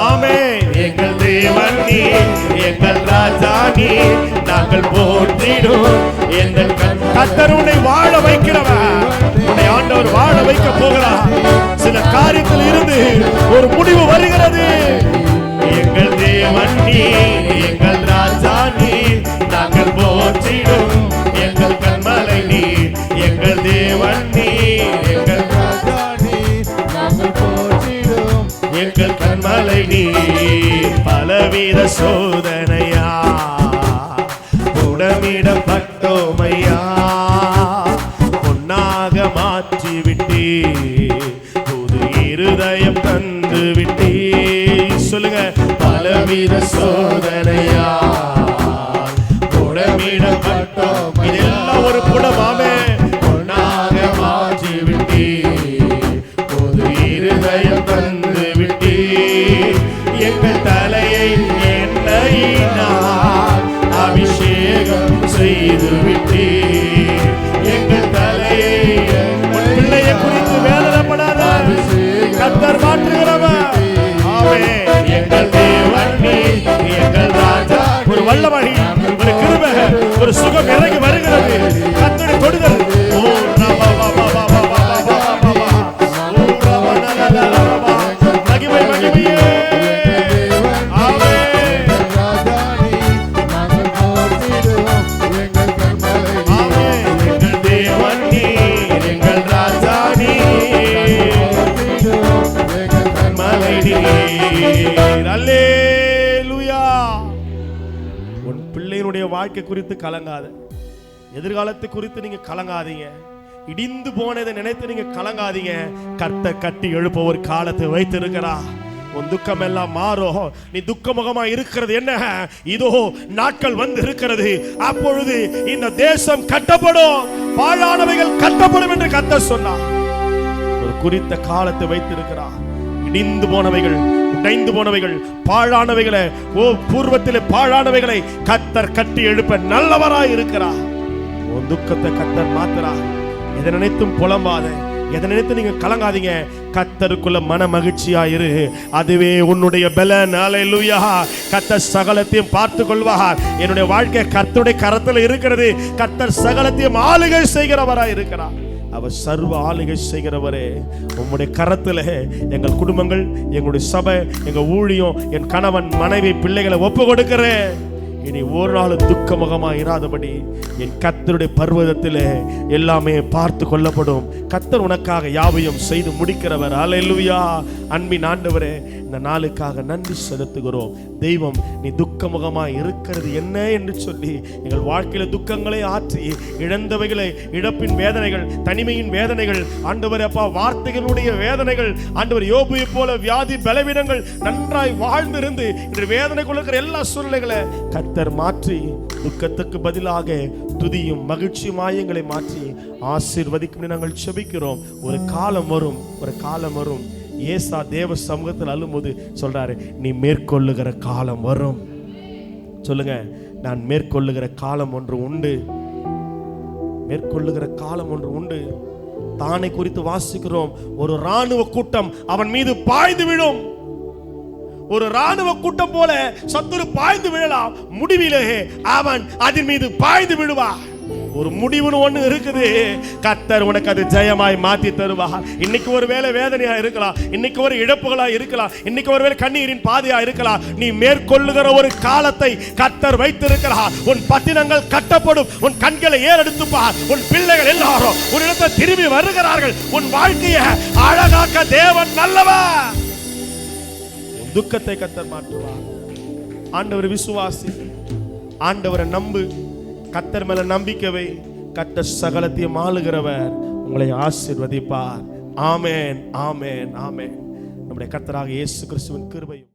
ஆமென். எங்கள் தேவன் நீ, எங்கள் ராஜா நீ, நாங்கள் போற்றிடும் எங்கள் கர்த்தர் உன்னை வாழ வைக்கிறவர். உன்னை ஆண்டவர் வாழ வைக்க போகிறார். சில காரியத்தில் இருந்து ஒரு முடிவு வருகிறது. எங்கள் தேவன் நீ, எங்கள் ராஜா நீ, நாங்கள் போற்றிடும் எங்கள் கண்மலை நீ, எங்கள் தேவன் நீ, எங்கள் ராஜா நீ, நாங்கள் போற்றிடும் எங்கள் கண்மலை நீ. பலவித சோதனையா உடமிடப்பட்டோமையா, பொன்னாக மாற்றி விட்டே, புது இருதயம் தந்து விட்டே. சொல்லுங்க. பலவித சோதனையா உடமிடப்பட்டோம், இதெல்லாம் ஒரு புடமாமே, பொன்னாக மாற்றி விட்டே, புது இருதயம் தந்து விட்டே, எங்கள் தலையை எண்ணெயினால் அபிஷேகம் செய்து விட்டே, எங்கள் தலையை. உன் பிள்ளையை குறித்து வேதனைப்படாத, கர்த்தர் மாற்றுகிறவர். ஆமென். எங்கள் தேவன் நீ, எங்கள் ராஜா. ஒரு வல்லமை, ஒரு கிருபை, ஒரு சுகம் இறங்கி வருகிறது. கர்த்தருடைய தொடுதல். ஓ ரபா பா பா பா பா பா பா பா. ஓ ரபா லா லா லா லா. மகிமை மகிமையே. ஆமென். ராஜா நீ, நாங்கள் போற்றிடும் எங்கள் கண்மலை நீ. ஆமென். எங்கள் தேவன் நீ, எங்கள் ராஜா நீ, போற்றிடும் எங்கள் கண்மலை நீ. அல்லேலூயா. உன் பிள்ளையினுடைய வாழ்க்கை குறித்து கலங்காத, எதிர்காலத்தை குறித்து நீங்க கலங்காதீங்க, இடிந்து போனதை நினைத்து நீங்க கலங்காதீங்க. கர்த்தர் கட்டி எழுப்ப ஒரு காலத்தை வைத்திருக்கிறா. உன் துக்கம் எல்லாம் மாறும். நீ துக்கமுகமா இருக்கிறது என்ன? இதோ நாட்கள் வந்து இருக்கிறது, அப்பொழுது இந்த தேசம் கட்டப்படும், பாழானவைகள் கட்டப்படும் என்று கர்த்தர் சொன்னார். ஒரு குறித்த காலத்தை வைத்திருக்கிறார். இடிந்து போனவைகள், உடைந்து போனவைகள், பாழானவைகளை, ஓ பூர்வத்திலே பாழானவைகளை கர்த்தர் கட்டி எழுப்ப நல்லவராய் இருக்கிறார். உன் துக்கத்தை கர்த்தர் மாத்துறார். எதை நினைத்தும் புலம்பாத, எதை நினைத்து நீங்க கலங்காதீங்க. கர்த்தருக்குள்ள மன மகிழ்ச்சியா இரு, அதுவே உன்னுடைய பலன். அல்லேலூயா. கர்த்தர் சகலத்தையும் பார்த்து கொள்வார். என்னுடைய வாழ்க்கை கர்த்தருடைய கரத்தில் இருக்கிறது. கர்த்தர் சகலத்தையும் ஆளுகை செய்கிறவராய் இருக்கிறார். அவர் சர்வ ஆளுகை செய்கிறவரே. உம்முடைய கரத்தில் எங்கள் குடும்பங்கள், எங்களுடைய சபை, எங்க ஊழியம், என் கணவன், மனைவி, பிள்ளைகளை ஒப்பு கொடுக்கிறேன். இனி ஒரு நாள் துக்கமுகமா இராதபடி என் கர்த்தருடைய பர்வதத்தில் எல்லாமே பார்த்து கொள்ளப்படும். கர்த்தர் உனக்காக யாவையும் செய்து முடிக்கிறவர். அல்லேலூயா. அன்பின் ஆண்டவரே, இந்த நாளுக்காக நன்றி செலுத்துகிறோம். தெய்வம், நீ துக்கமுகமா இருக்கிறது என்ன என்று சொல்லி எங்கள் வாழ்க்கையில துக்கங்களை ஆற்றி, இழந்தவைகளை, இழப்பின் வேதனைகள், தனிமையின் வேதனைகள், ஆண்டவரே அப்பா வார்த்தைகளுடைய வேதனைகள், ஆண்டவர் யோபுவை போல வியாதி பலவீனங்கள் நன்றாய் வாழ்ந்திருந்து இன்று வேதனை கொள்ளுகிற எல்லா சூழ்நிலைகளை கர்த்தர் மாற்றி, துக்கத்துக்கு பதிலாக துதியும் மகிழ்ச்சியுமாய் எங்களை மாற்றி ஆசீர்வதிக்கும் நாங்கள் செபிக்கிறோம். ஒரு காலம் வரும், ஒரு காலம் வரும். ஏசா தேவ சமூகத்தில் அழும்போது சொல்றாரு, நீ மேற்கொள்ளுகிற காலம் வரும். சொல்லுங்க. நான் மேற்கொள்ளுகிற காலம் ஒன்று உண்டு. மேற்கொள்ளுகிற காலம் ஒன்று உண்டு. தானை குறித்து வாசிக்கிறோம், ஒரு ராணுவ கூட்டம் அவன் மீது பாய்ந்து விழும். ஒரு ராணுவ கூட்டம் போல சத்துரு பாய்ந்து விழலாம், முடிவிலே அவன் அதன் மீது பாய்ந்து விழுவார். ஒரு முடிவுன்னு ஒண்ணு இருக்குது, கர்த்தர் உனக்கு அது ஜெயமாய் மாத்தி தருவார். இன்னைக்கு ஒரு வேளை வேதனையா இருக்கலாம், இன்னைக்கு ஒரு இழப்புகளா இருக்கலாம், இன்னைக்கு ஒரு வேளை கண்ணீரின் பாதையா இருக்கலாம். நீ மேற்கொள்ளுகிற ஒரு காலத்தை கர்த்தர் வைத்திருக்கிறார். உன் பட்டினங்கள் கட்டப்படும், உன் கண்களை ஏறெடுத்து பார், உன் பிள்ளைகள் எல்லாரும் ஒரு இடத்தை திரும்பி வருகிறார்கள். உன் வாழ்க்கையை அழகாக்க தேவன் நல்லவர். உன் துக்கத்தை கர்த்தர் மாற்றுவார். ஆண்டவர் விசுவாசி, ஆண்டவரை நம்பு, கர்த்தர் மேல நம்பிக்கை வை. கர்த்தர் சகலத்தையும் ஆளுகிறவர், உங்களை ஆசீர்வதிப்பார். ஆமென், ஆமென், ஆமென். நம்முடைய கர்த்தராகிய இயேசு கிறிஸ்துவின் கிருபையும்